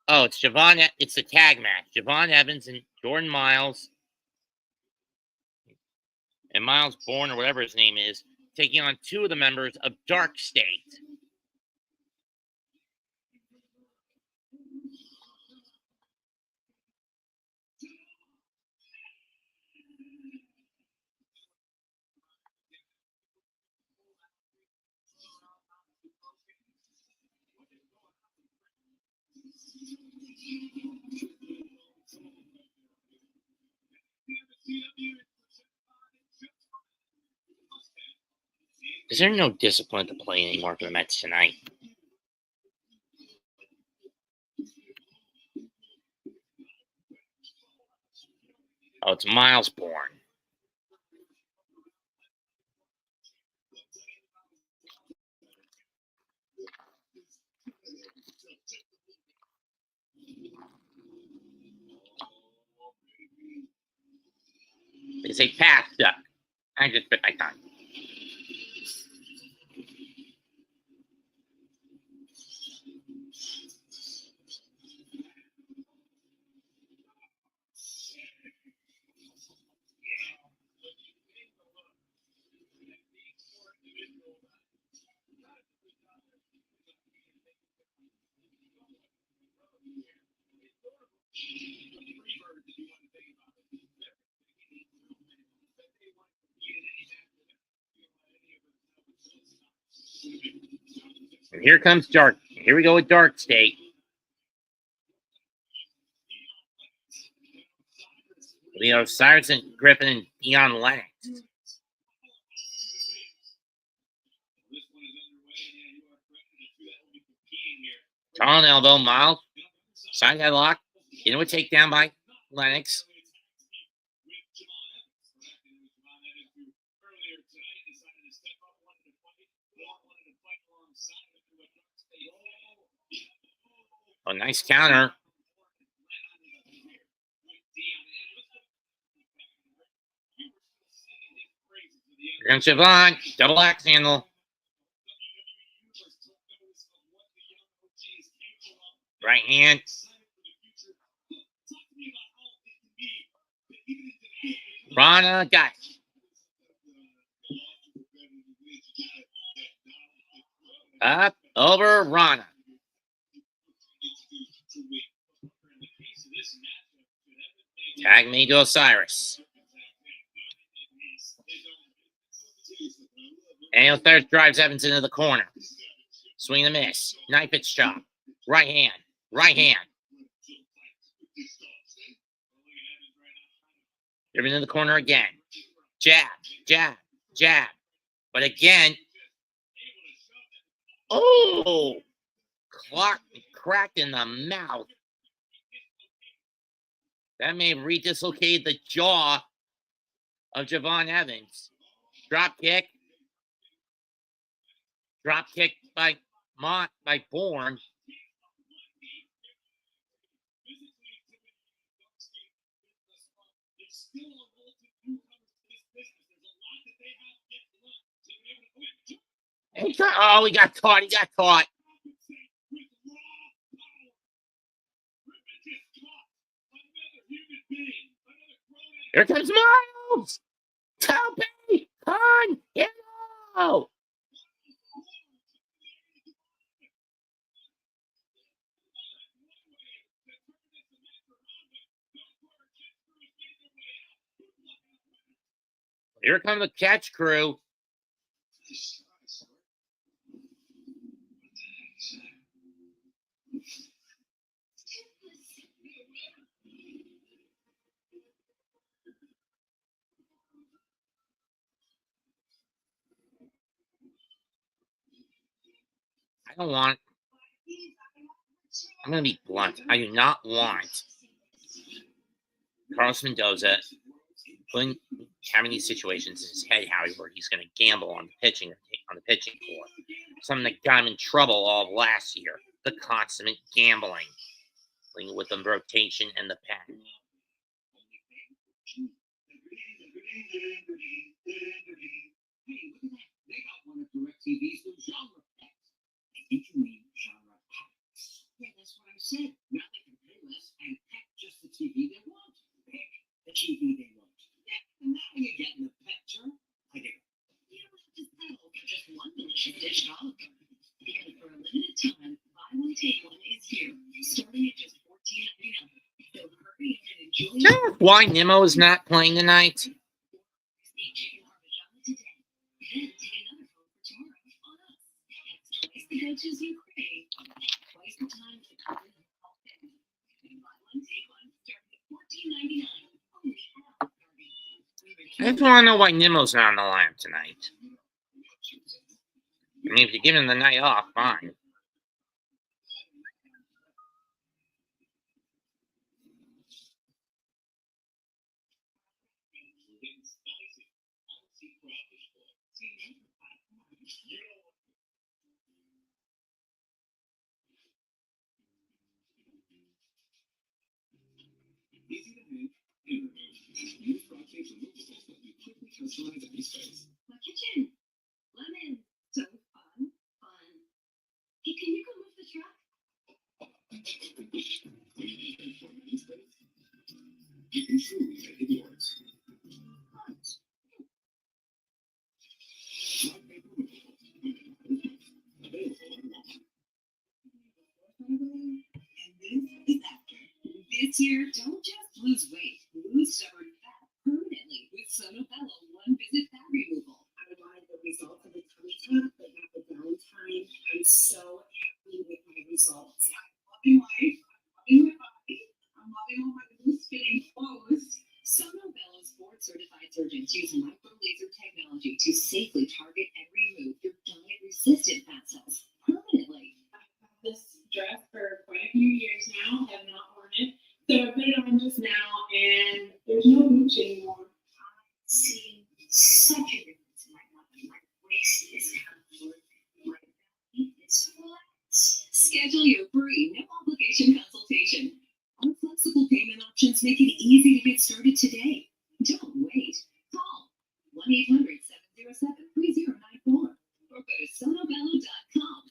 Oh, it's the tag match. Javon Evans and Jordan Miles and Miles Bourne, or whatever his name is, taking on 2 of the members of Dark State. Is there no discipline to play anymore for the Mets tonight? Oh, it's Miles Bourne. They say passed up. I just bit my tongue. Here comes Dark. Here we go with Dark State. Leo Cyrus and Griffin and Deion Lennox. Colin elbow, Miles. Side headlock. Into a takedown by Lennox. Oh, nice counter. Here comes Javon. Double axe handle. Right hand. Rana got it. Up, over, Rana. Tag me to Osiris. Daniel Thirst drives Evans into the corner. Swing and a miss. Knife it chop. Right hand. Right hand. Driven in the corner again. Jab, jab, jab. But again. Oh! Cracked in the mouth. That may have redislocated the jaw of Javon Evans. Drop kick. Drop kick by Bourne. Oh, he got caught. He got caught. Here comes Miles. Tope on hero. Here comes the catch crew. I'm going to be blunt. I do not want Carlos Mendoza having these situations in his head, Howie, where he's going to gamble on the pitching floor. Something that got him in trouble all of last year. The consummate gambling with the rotation and the pen. They got one of DirecTV's new genre packs. I think you mean genre packs. Yeah, that's what I said. Now they can pay less and pack just the TV they want. Pick the TV they want. Yeah, and now you're getting the picture. I get it. You don't have to settle for just one delicious dish at all. Because for a limited time, buy one, take one is here, starting at just $14.99. So hurry and enjoy. Do you know why Nimmo is not playing tonight? I just want to know why Nimmo's not on the lineup tonight. I mean, if you give him the night off, fine. My kitchen. Lemon. So fun. Hey, can you come move the truck? You can truly make it yours. This year, don't just lose weight, lose stubborn fat permanently with Sonobello one-visit fat removal. I wanted the results of the tummy tuck, but not the downtime. I'm so use micro-laser technology to safely target and remove your diet-resistant fat cells permanently. I've had this dress for quite a few years now, have not worn it. So I put it on just now, and there's no hooch anymore. I'm seeing such a difference in my body. My waist is covered, my belly is flat. Schedule your free, no obligation consultation. Our flexible payment options make it easy to get started today. Don't wait. Call 1-800-707-3094 or go to sonobello.com.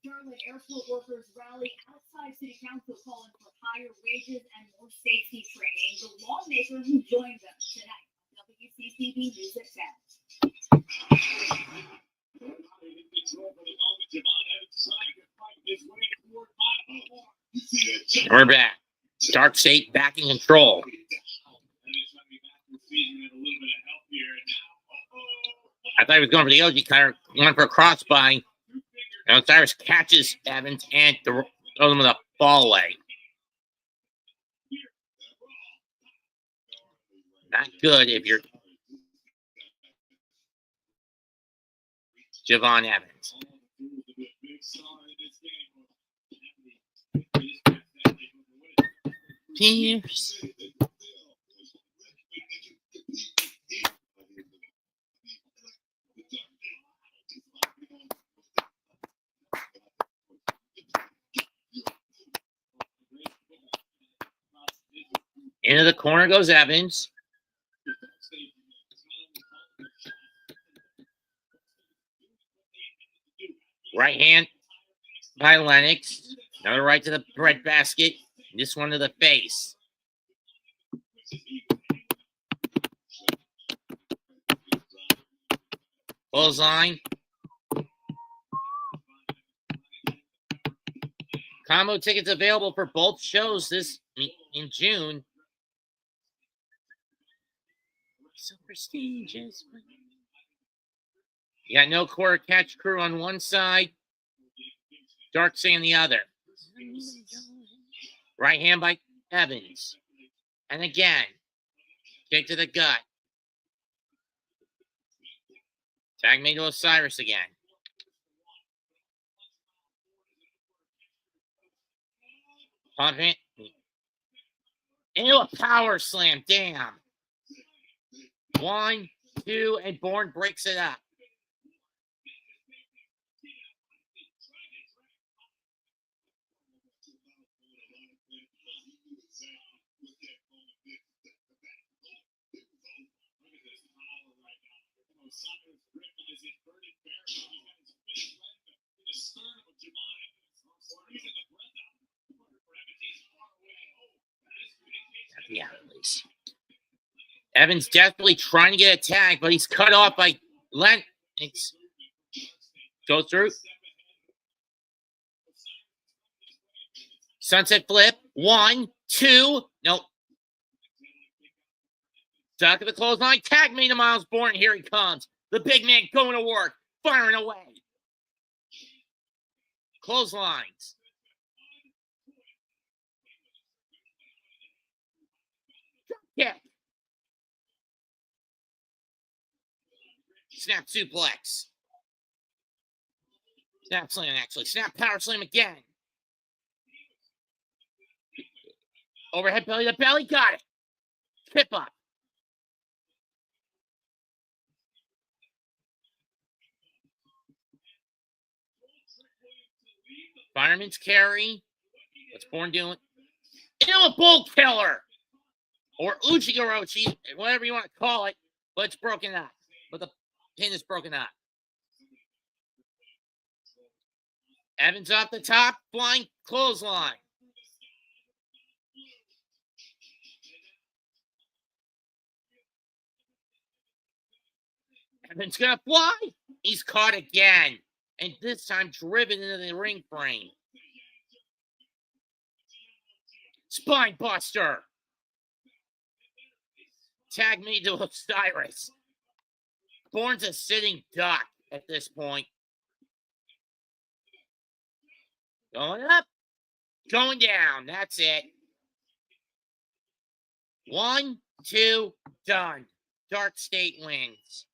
Charlotte Airport workers rally outside City Council calling for higher wages and more safety training. The lawmakers who joined them tonight. WCCB News at 10. We're back. Dark State back in control. I thought he was going for the OG cutter, going for a crossbody. And Osiris catches Evans and throws him with a fall away. Not good if you're Javon Evans. Pierce. Into the corner goes Evans. Right hand by Lennox. Another right to the bread basket. This one to the face. Clothesline. Combo tickets available for both shows this in June. So prestigious. You got no quarter catch crew on one side, Dark Sea on the other. Right hand by Evans. And again, kick to the gut. Tag made to Osiris again. Pump it. Into a power slam. Damn. 1, 2, and Bourne breaks it up. Yeah, please. Evans desperately trying to get a tag, but he's cut off by Lennox. Go through. Sunset flip. 1, 2. Nope. Stuck at the clothesline. Tag made to Miles Bourne. Here he comes. The big man going to work. Firing away. Clotheslines. Yeah. Snap suplex. Snap slam, actually. Snap power slam again. Overhead belly to belly. Got it. Tip up. Fireman's carry. What's Bourne doing? Into a bull killer. Or Uchigorochi, whatever you want to call it. But it's broken up. But the pin is broken up. Evans off the top. Flying clothesline. Evans gonna fly. He's caught again. And this time driven into the ring frame. Spine buster. Tag me to Osiris. Bourne's a sitting duck at this point. Going up. Going down. That's it. 1, 2, done. Dark State wins.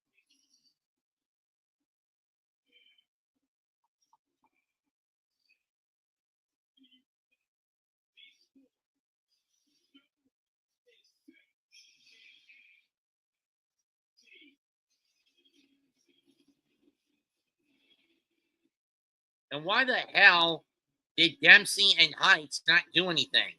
And why the hell did Dempsey and Heights not do anything?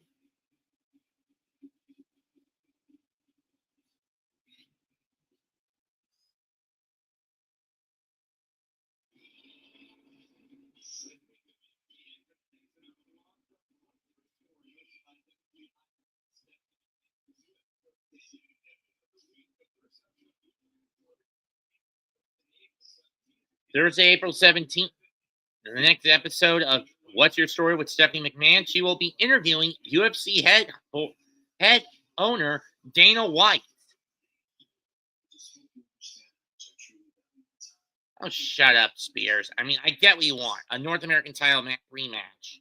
Thursday, April 17th, in the next episode of What's Your Story with Stephanie McMahon, she will be interviewing UFC head owner Dana White. Oh, shut up, Spears. I mean, I get what you want. A North American title rematch.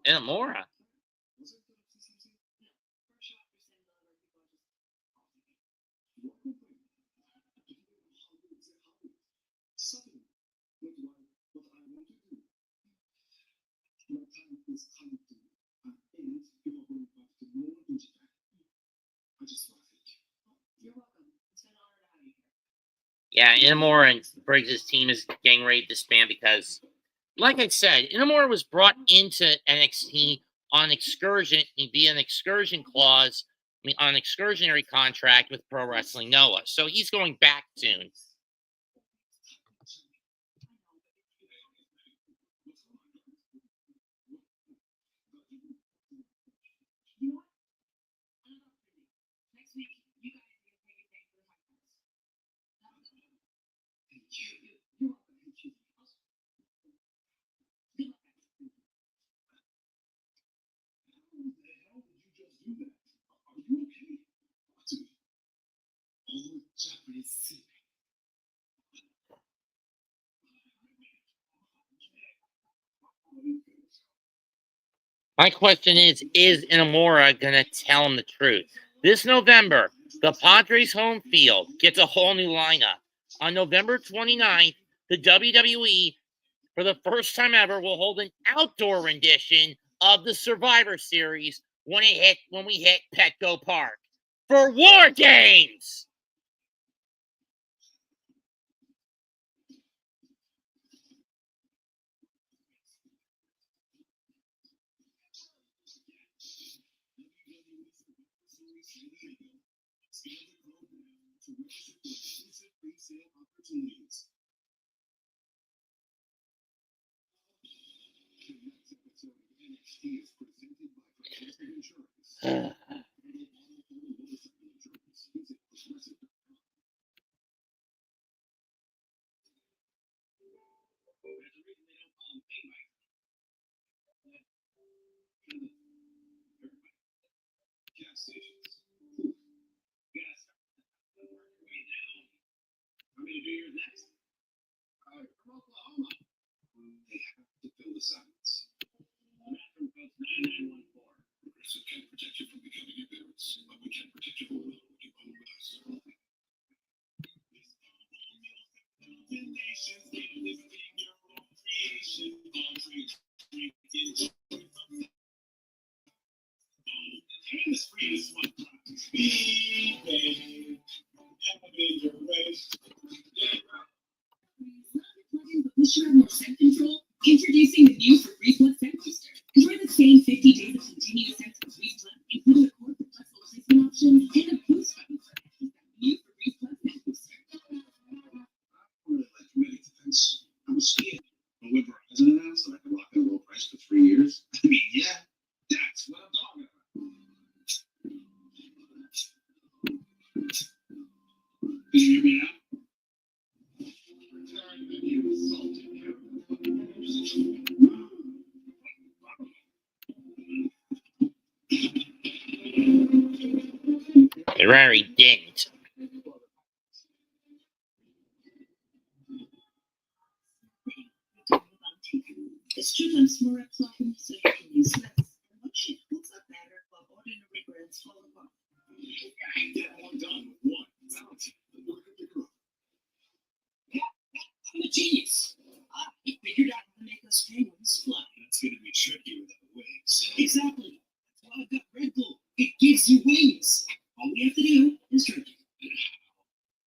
Inamura. Yeah, Inamura and Briggs' team is getting ready to disband because, like I said, Inamura was brought into NXT on excursion via an excursion clause, on an excursionary contract with Pro Wrestling Noah. So he's going back soon. My question is Inamura going to tell him the truth? This November, the Padres home field gets a whole new lineup. On November 29th, the WWE, for the first time ever, will hold an outdoor rendition of the Survivor Series when we hit Petco Park for War Games. Introducing the new Freeze Plus Scent Booster. Enjoy the same 50 days of continuous scent from Freeze Plus, including a core for flexible placement options and a boost button for the new Freeze Plus Scent Booster. I really like committing to things. I'm a skier. But when Verizon announced that I could lock in a low price for 3 years, I mean, yeah, that's what I'm talking about. Can you hear me now? Ferrari didn't. The It's true I'm smart talking, so you can use that. What shit puts up better, but ordinary brands fall apart. I ain't that one done with one. Valentine, the mark of the girl. Yeah, I'm a genius. I figured out how to make us penguins fly. That's gonna be tricky without wings. Exactly. That's why I've got Red Bull. It gives you wings. All we have to do is drink it.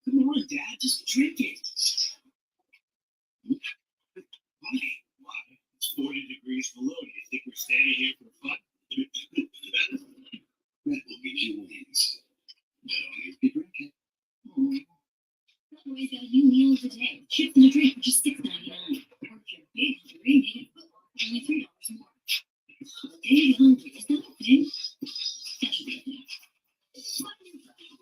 Come on, Dad, just drink it. Why? Why? It's 40 degrees below. Do you think we're standing here for fun? Red Bull gives you wings. But only if you drink it. That always got a new meal of the day. Chips and a drink for just $6.99. Or if you're big hungry, make it foot long for only $3 more. Big hungry, is that a thing? That should be a thing.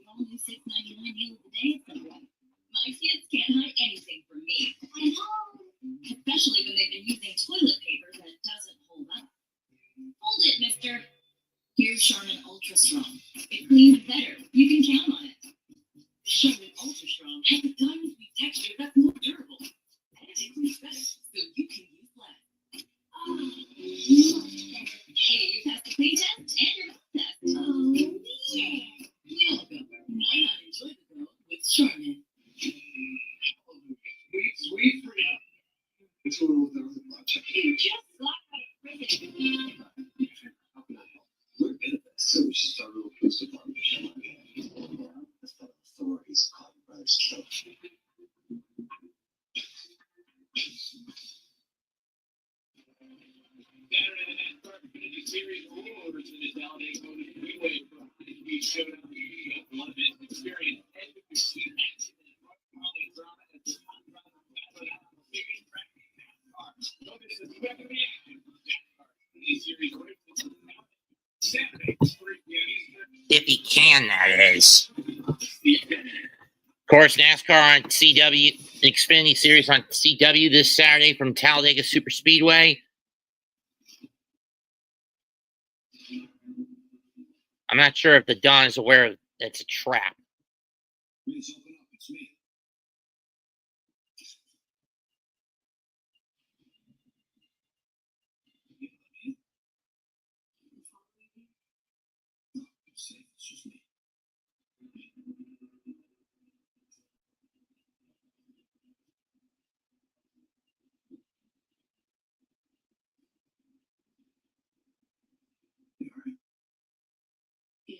All new $6.99 meal of the day is not right. My kids can't hide anything from me. I'm home. Especially when they've been using toilet paper that doesn't hold up. Hold it, mister. Here's Charmin Ultra Strong. It cleans better. You can count on it. Charmin Ultra Strong has a diamond-sweet texture that's more durable. And it cleans better, so you can use less. Hey, you passed the clean test and your mouth test. Oh, yeah. We all go. Why not enjoy the go with Charmin? Sweet freedom. It's a little without the project. You just got out of prison. How can I help? We're benefits, so we should start a little police department. The federal authorities call your brother's killed. Saturday the NASCAR Xfinity Series rollovers in the Talladega Motor Speedway for a high-speed showdown. A lot of experience and with speed action and rock-crawling drama as the top driver battled out on the biggest track in NASCAR. Logan is the second reaction. NASCAR Xfinity Series races on Saturday, 3 p.m. Eastern. If he can, that is. Of course, NASCAR on CW, the Xfinity Series on CW this Saturday from Talladega Superspeedway. I'm not sure if the Don is aware it's a trap. Please open up. It's me. It's safe. It's just me. You all right? Yeah.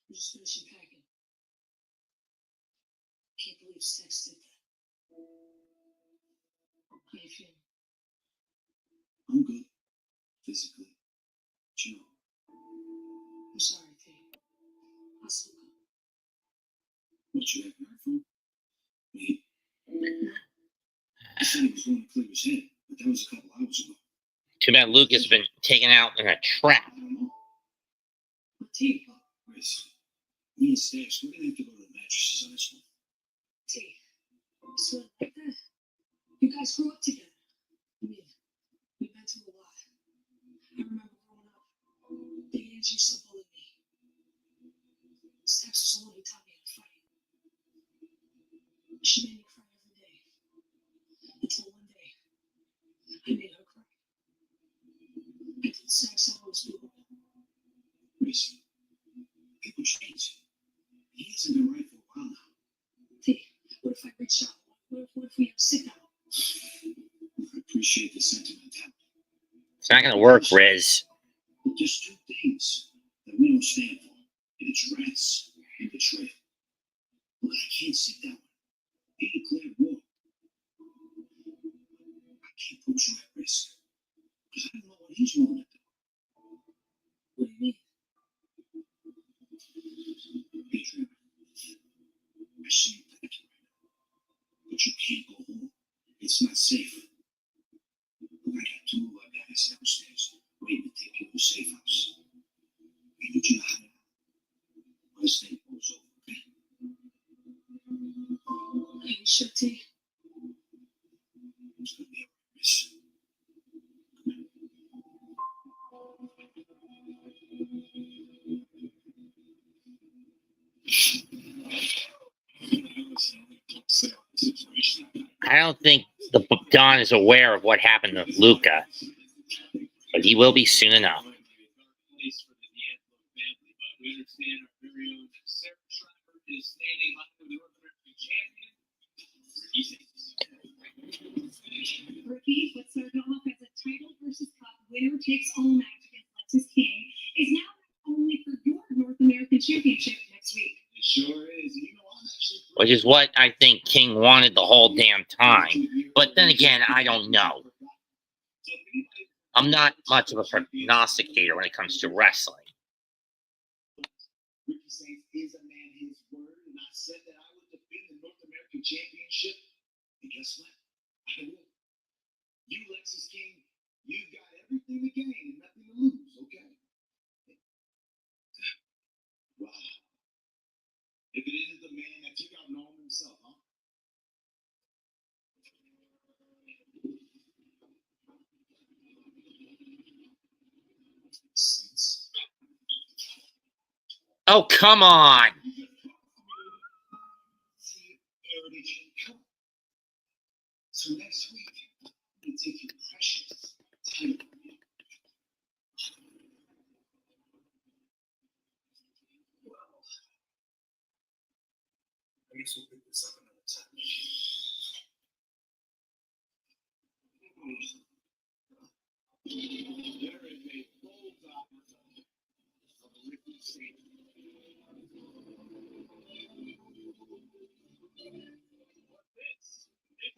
I'm just finishing packing. Can't believe sex did that. How you feeling? I'm good. Physically. Chill. I'm sorry, T. How's Luca? What you have heard from? Me? He said he was going to clear his head, but that was a couple hours ago. Too bad Luke has been taken out in a trap. I don't know. What, T? Chris, me and Stash, we're gonna have to go to the mattresses on this one. T. So, like that. You guys grew up together. I mean, we've been through a lot. I remember growing up, Big Ange used to bully me. Sex was the one who taught me how to fight. She made me cry every day. Until one day, I made her cry. I did sex I always do. Chris, people change. He hasn't been right for a while now. T, what if I reach out? What if we have sit down? I appreciate the sentimentality. It's not going to work, Riz. But there's two things that we don't stand for. And it's rats and betrayal. Look, I can't sit down. He declared war. I can't put you at risk. Because I don't know what he's willing to do. What do you mean? Adrian, I see you thinking right now. But you can't go home. It's not safe. Look, I got two of our guys downstairs waiting to take you to a safe house. I need you to hide out. When this thing blows over, okay? Are you sure, T? It's gonna be a risk. I don't think Don is aware of what happened to Luca, but he will be soon enough. Ricky, what started off as a title versus cup winner takes all match against Lexus King is now only for your North American Championship next week. It sure is. You know, I'm actually Which is what I think King wanted the whole damn time. But then again, I don't know. I'm not much of a prognosticator when it comes to wrestling. Ricky Sainz is a man his word, and I said that I would defend the North American Championship. And guess what? I will. You, Lexus King, you've got everything to gain and nothing to lose, okay? Wow. If it isn't the man that took out Norman himself, huh? Saints. Oh, come on! So next week, I'm going to take your precious title. Well, I guess we'll pick this up another time. There is a bullseye of the Ricky Sainz.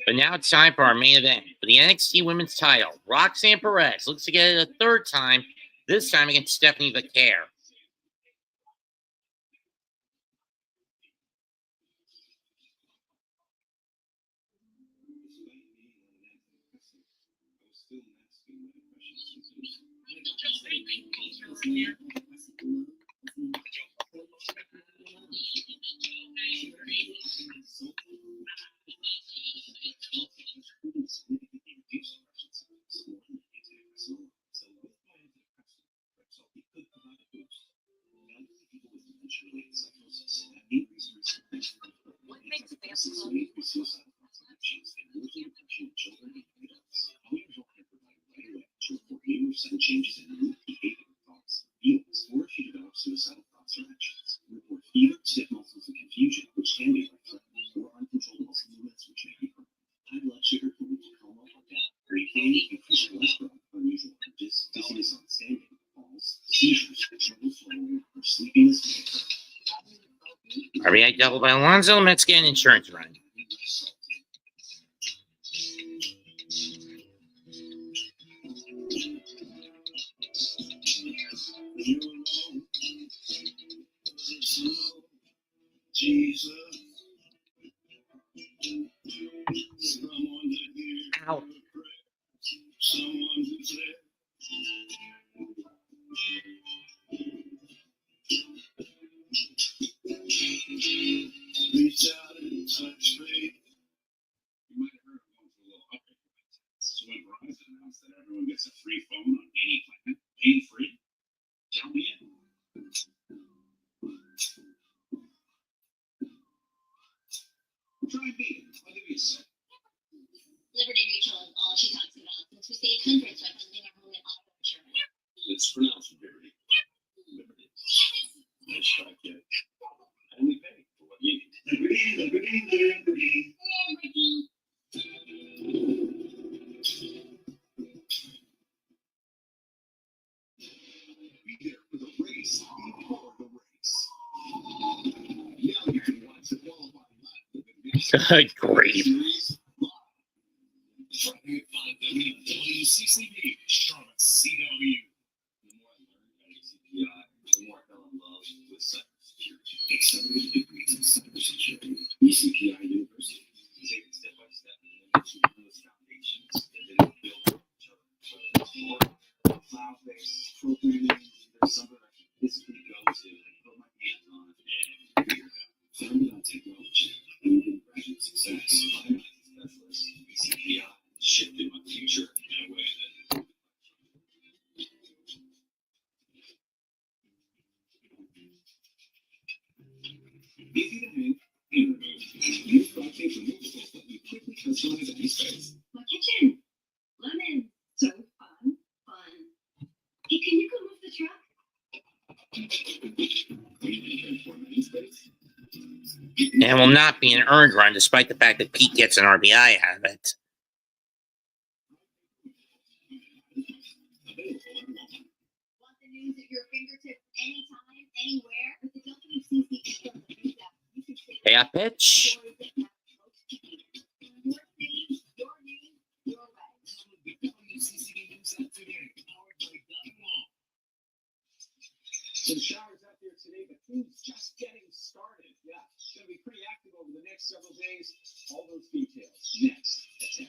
But now it's time for our main event for the NXT Women's title. Roxanne Perez looks to get it a third time, this time against Stephanie Vaquer. Changes in mood, behavior, thoughts, feelings, or if you develop suicidal thoughts or actions. Report fever, stiff muscles, and confusion, which can be life-threatening, or uncontrolled muscle movements, which may be permanent. High blood sugar can lead to coma or death. Weight gain, increased cholesterol, unusual urges, dizziness on standing, falls, seizures, trouble swallowing, or sleepiness. RBI double by Alonzo. Let's get an insurance run. Jesus. Ow. Someone who said, reach out and touch faith. You might have heard of one for a little update. So when Verizon announced that everyone gets a free phone on any plan, pain free, count me in. Try me. I'll give you a sec. Liberty Mutual is all she talks about since we saved hundreds by funding our home and auto insurance. It's pronounced Liberty. Liberty. Nice try, kid. I only pay for what you need. Liberty. Be there for the race before the race. Now you can watch the qualifying live. Good grief. Friday at 5 WCCB, Charlotte CW. The more I learned about ACPI, the more I fell in love with cybersecurity. Accelerated degrees in cybersecurity. ACPI University. Take it step by step into those foundations and then build each other. Whether it's more cloud-based programming, there's something I can physically go to and put my hands on and figure it out. Founded on technology, proven graduate success by my specialists, ACPI shifted my future in a way that easy to move and remove. Use Roxanne for And it will not be an earned run, despite the fact that Pete gets an RBI out of it. Want the news at your fingertips anytime, anywhere? With the WCCP app, you can stay Pay up pitch. stories that matter most to you. Your city, your news, your way. Some showers out there today, but things just getting started. Yeah, it's going to be pretty active over the next several days. All those details next at 10.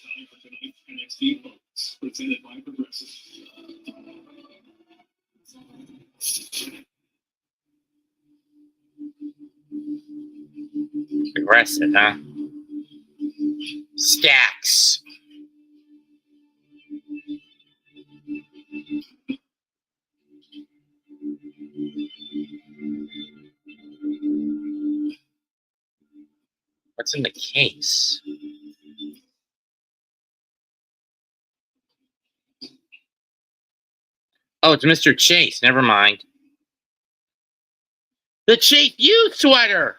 Time for tonight's NXT Focus, presented by Progressive. Aggressive, huh? Stacks. What's in the case? Oh, it's Mr. Chase. Never mind. The Chase U sweater.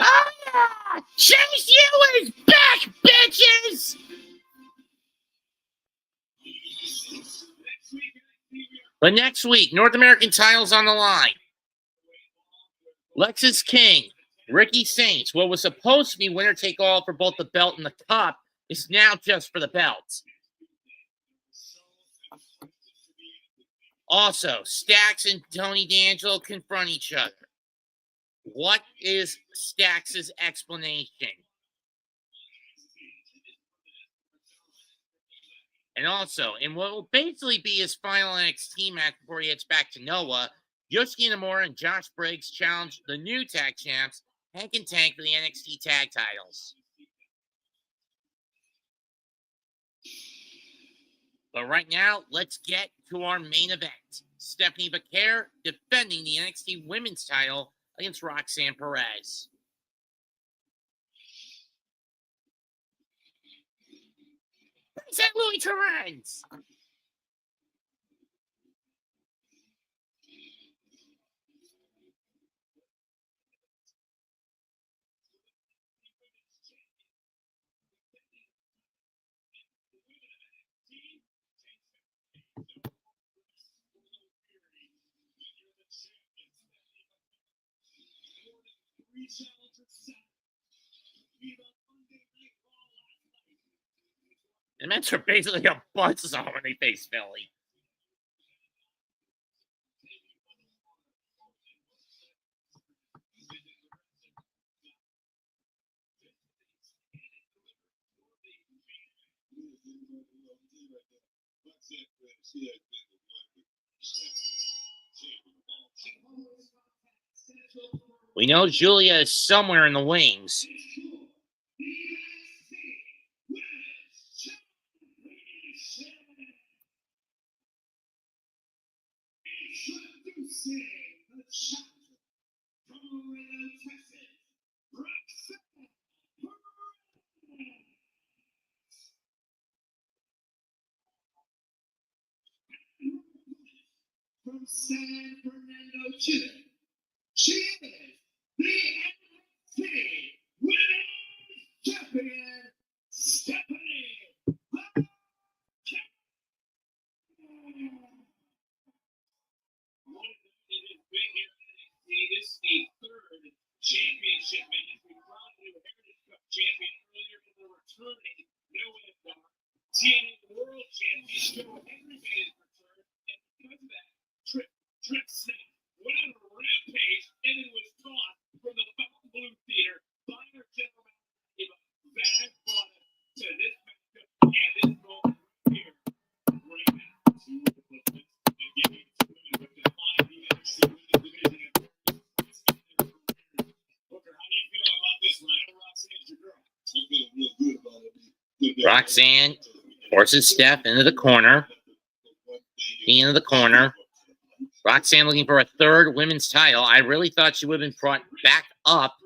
Oh, yeah! Chase U is back, bitches! But next week, North American titles on the line. Lexus King, Ricky Saints, what was supposed to be winner take all for both the belt and the cup, is now just for the belt. Also, Stacks and Tony D'Angelo confront each other. What is Stacks' explanation? And also, in what will basically be his final NXT match before he heads back to Noah, Yosuke Inamura and Josh Briggs challenge the new tag champs, Hank and Tank, for the NXT tag titles. But right now, let's get to our main event. Stephanie Becerra defending the NXT Women's title against Roxanne Perez. Is that Louis Torrens? The Mets are basically a buzzsaw when they face Philly. We know Julia is somewhere in the wings. From San Fernando, Chile, she is the NXT Women's Champion, Stephanie Becerra. It has been here in NXT. This is the third championship match. We crowned a new Heritage Cup champion earlier, and we're returning Noah Dar, TNA World Champion Joe Henry made his return, and because of that, Trick Snake went on a rampage and then was tossed from the Fountain Blue Theater by our general manager. That has brought us to this matchup and this moment here right now. Two opponents engaged with define the NXT Women's Division. Booker, how do you feel about this one? I know Roxanne's your girl. I feel real good about it. Roxanne Forces Steph into the corner. Into the corner. Roxanne looking for a third women's title. I really thought she would have been brought back up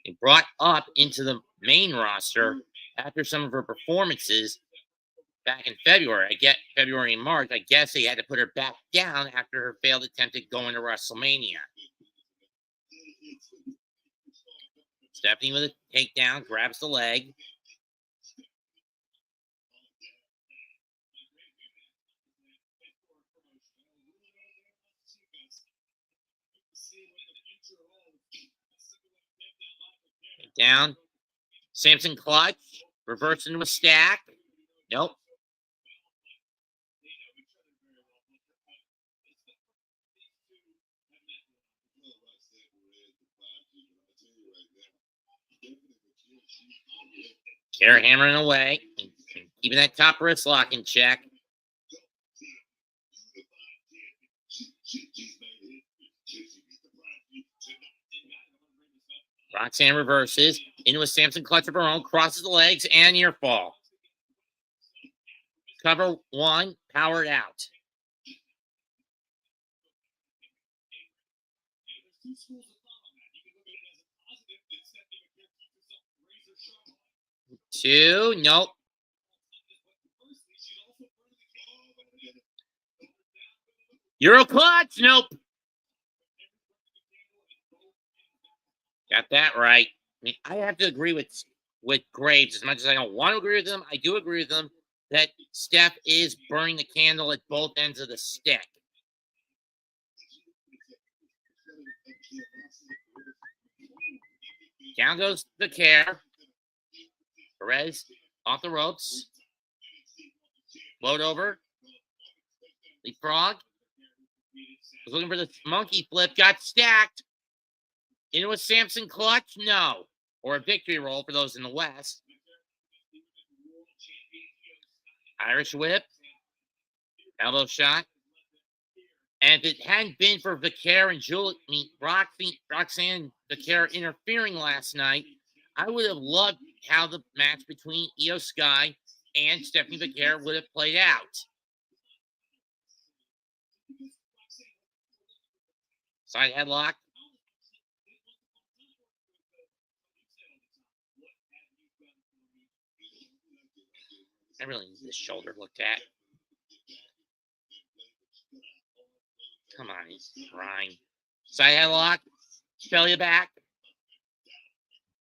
and brought up into the main roster after some of her performances back in February. I get February and March. I guess they had to put her back down after her failed attempt at going to WrestleMania. Stephanie with a takedown, grabs the leg. Down. Samson clutch. Reverse into a stack. Nope. Kara hammering away. Keeping that top wrist lock in check. Roxanne reverses into a Samson clutch of her own, crosses the legs, and near fall. Cover one, powered out. Two, nope. Euro clutch, nope. Got that right. I mean, I have to agree with Graves. As much as I don't want to agree with them, I do agree with them that Steph is burning the candle at both ends of the stick. Down goes the care. Perez off the ropes. Load over. Leapfrog. Was looking for the monkey flip. Got stacked. Into a Samson clutch? No. Or a victory roll for those in the West. Irish whip. Elbow shot. And if it hadn't been for Vicaire and Roxanne Vicaire interfering last night, I would have loved how the match between Io Sky and Stephanie Vicaire would have played out. Side headlock. I really need this shoulder looked at. Come on, he's trying. Side headlock. Belly back.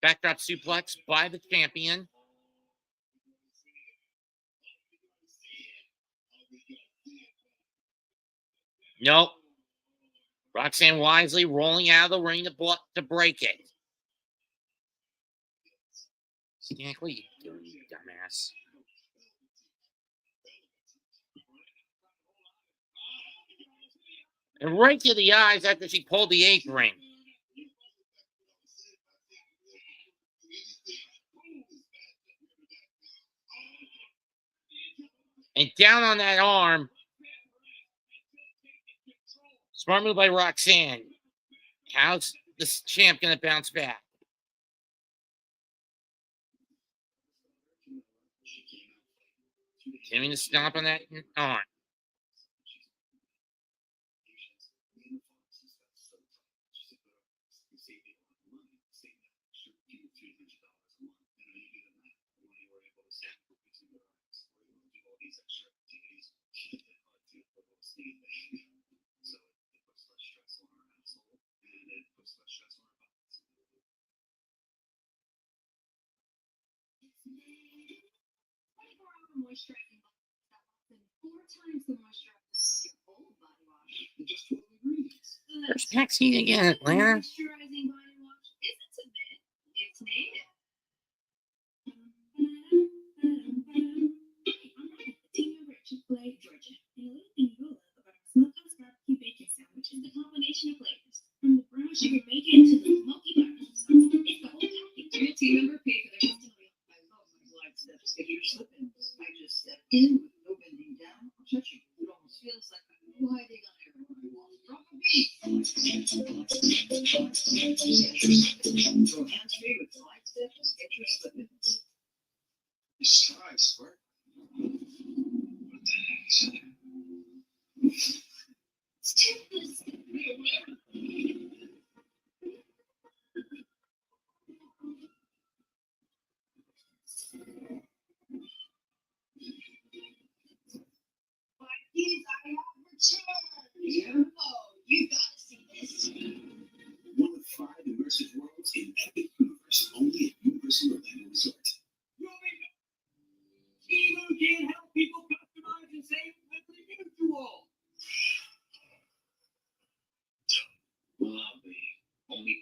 Backdrop suplex by the champion. Nope. Roxanne wisely rolling out of the ring to break it. Stank, what are you doing, you dumbass? And right to the eyes after she pulled the apron. And down on that arm. Smart move by Roxanne. How's this champ going to bounce back? Continuing to stomp on that arm. Moisturizing 4 times the moisture of your old body wash. There's Maxine again, Atlanta. Moisturizing body wash isn't a myth, it's native. Team member at Chick-fil-A, Georgia. And a little thing you'll love about our smokehouse barbecue bacon sandwich is the combination of flavors. From the brown sugar bacon to the smoky barbecue sauce. It's the whole package. Your team member paid for their testimonial. I love my glide steps. If you're slipping, I just step in with no bending down or touching. It almost feels like I'm gliding on air when I walk. Drop a beat. So hands-free with glide steps, get your slipping. Nice try, Squirt.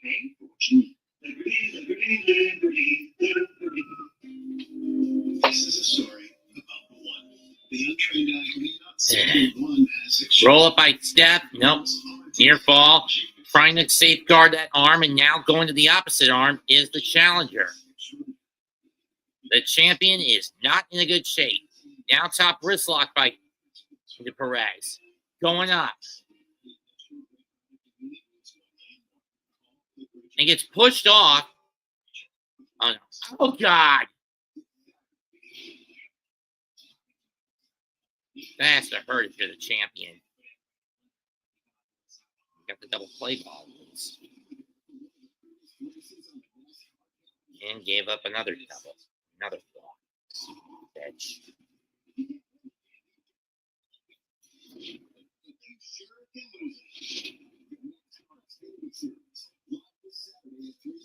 paying for what you need. This is a story about the one. The untrained eye may not see the one as Roll up by step. Nope. Near fall. Trying to safeguard that arm, and now going to the opposite arm is the challenger. The champion is not in a good shape. Now top wrist lock by Perez. Going up. And gets pushed off. Oh, no. Oh God. That has to hurt if you're the champion. Got the double play ball. And gave up another double. Another block. Edge.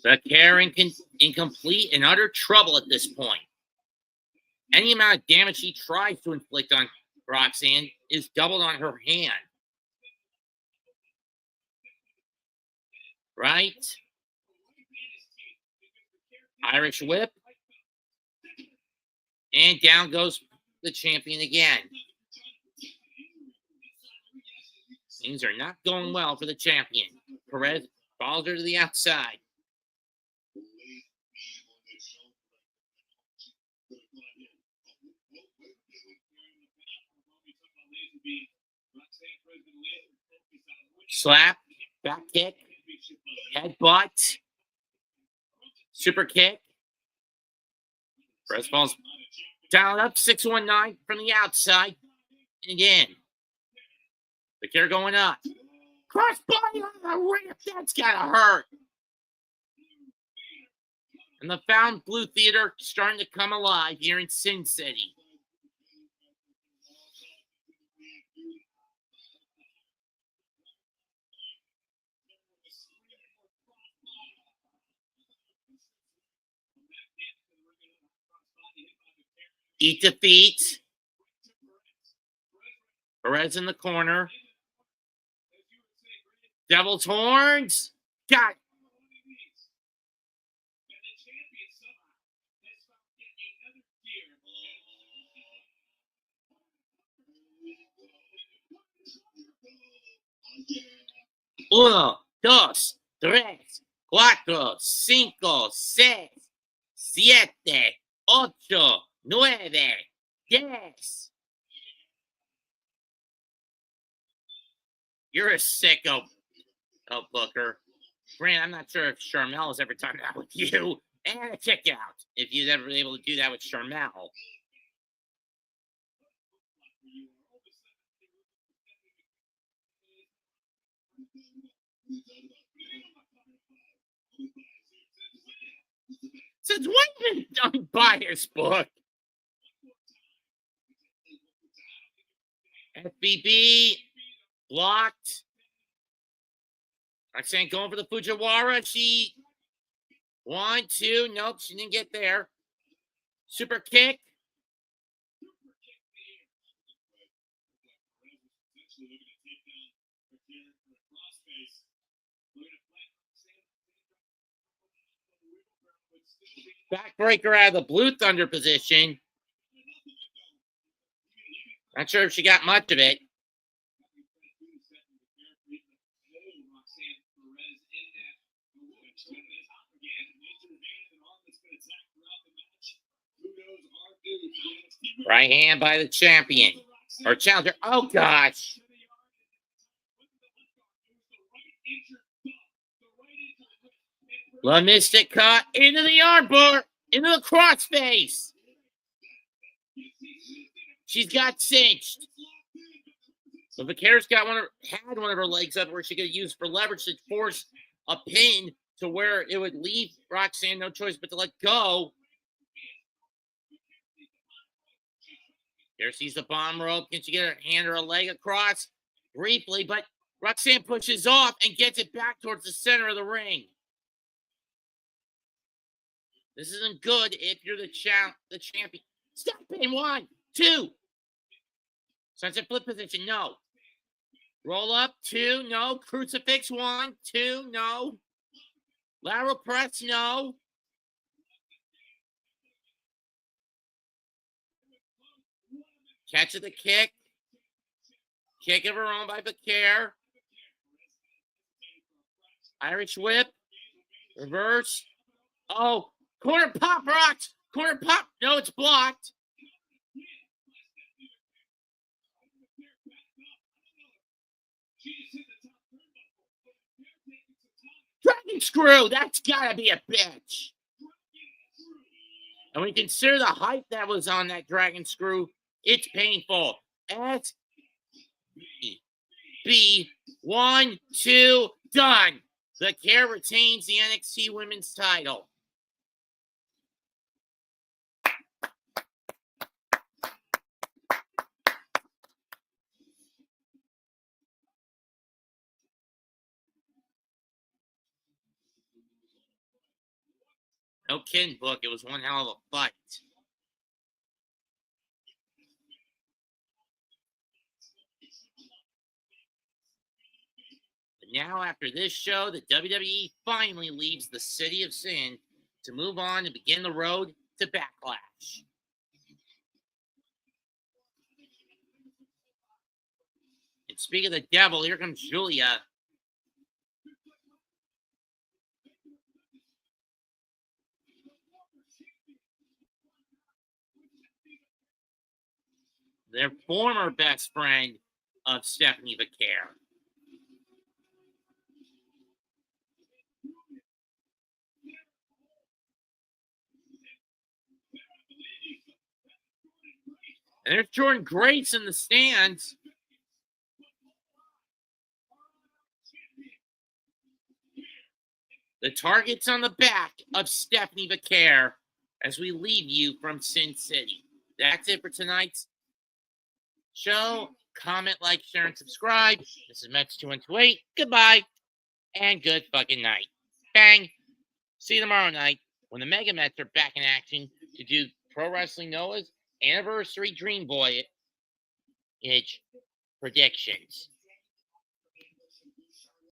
The care incomplete and utter trouble at this point. Any amount of damage he tries to inflict on Roxanne is doubled on her hand. Right? Irish whip. And down goes the champion again. Things are not going well for the champion. Perez follows her to the outside. Slap, back kick, headbutt, super kick. Perez falls down up, 619 from the outside. And again, the care going up. Crossbody on the ramp, that's gotta hurt. And the Found Blue Theater starting to come alive here in Sin City. Eat defeat. Perez in the corner. Devil's horns. Got it. Uno, dos, tres, cuatro, cinco, seis, siete, ocho, 9, 10. You're a sicko, Booker. Grant, I'm not sure if Sharmell has ever done that with you. And a kick out, if you've ever been able to do that with Sharmell. Since when been done by his book? FBB blocked. Roxanne going for the Fujiwara. She 1, 2. Nope, she didn't get there. Super kick. Backbreaker out of the Blue Thunder position. Not sure if she got much of it. Right hand by the champion. Or challenger. Oh, gosh. La Mystic cut into the armbar. Into the crossface. She's got cinched. So Vaquera's got had one of her legs up where she could use for leverage to force a pin to where it would leave Roxanne no choice but to let go. Here sees the bomb rope. Can she get her hand or a leg across? Briefly, but Roxanne pushes off and gets it back towards the center of the ring. This isn't good if you're the champion. Stop in 1, 2. Sunset flip position, no. Roll up, 2, no. Crucifix, 1, 2, no. Lateral press, no. Catch of the kick. Kick of her own by Bakar. Irish whip. Reverse. Oh, corner pop rocks. Corner pop. No, it's blocked. Dragon screw. That's gotta be a bitch. And when you consider the hype that was on that dragon screw, it's painful. SB. 1, 2, done. Bakar retains the NXT Women's title. No kidding, Book. It was one hell of a fight. But now, after this show, the WWE finally leaves the City of Sin to move on and begin the road to Backlash. And speaking of the devil, here comes Julia. Their former best friend of Stephanie Bakar. And there's Jordan Grace in the stands. The target's on the back of Stephanie Bakar as we leave you from Sin City. That's it for tonight's show. Comment, like, share, and subscribe. This is Mets2128. Goodbye and good fucking night. Bang. See you tomorrow night when the Mega Mets are back in action to do Pro Wrestling Noah's anniversary Dream Voyage predictions.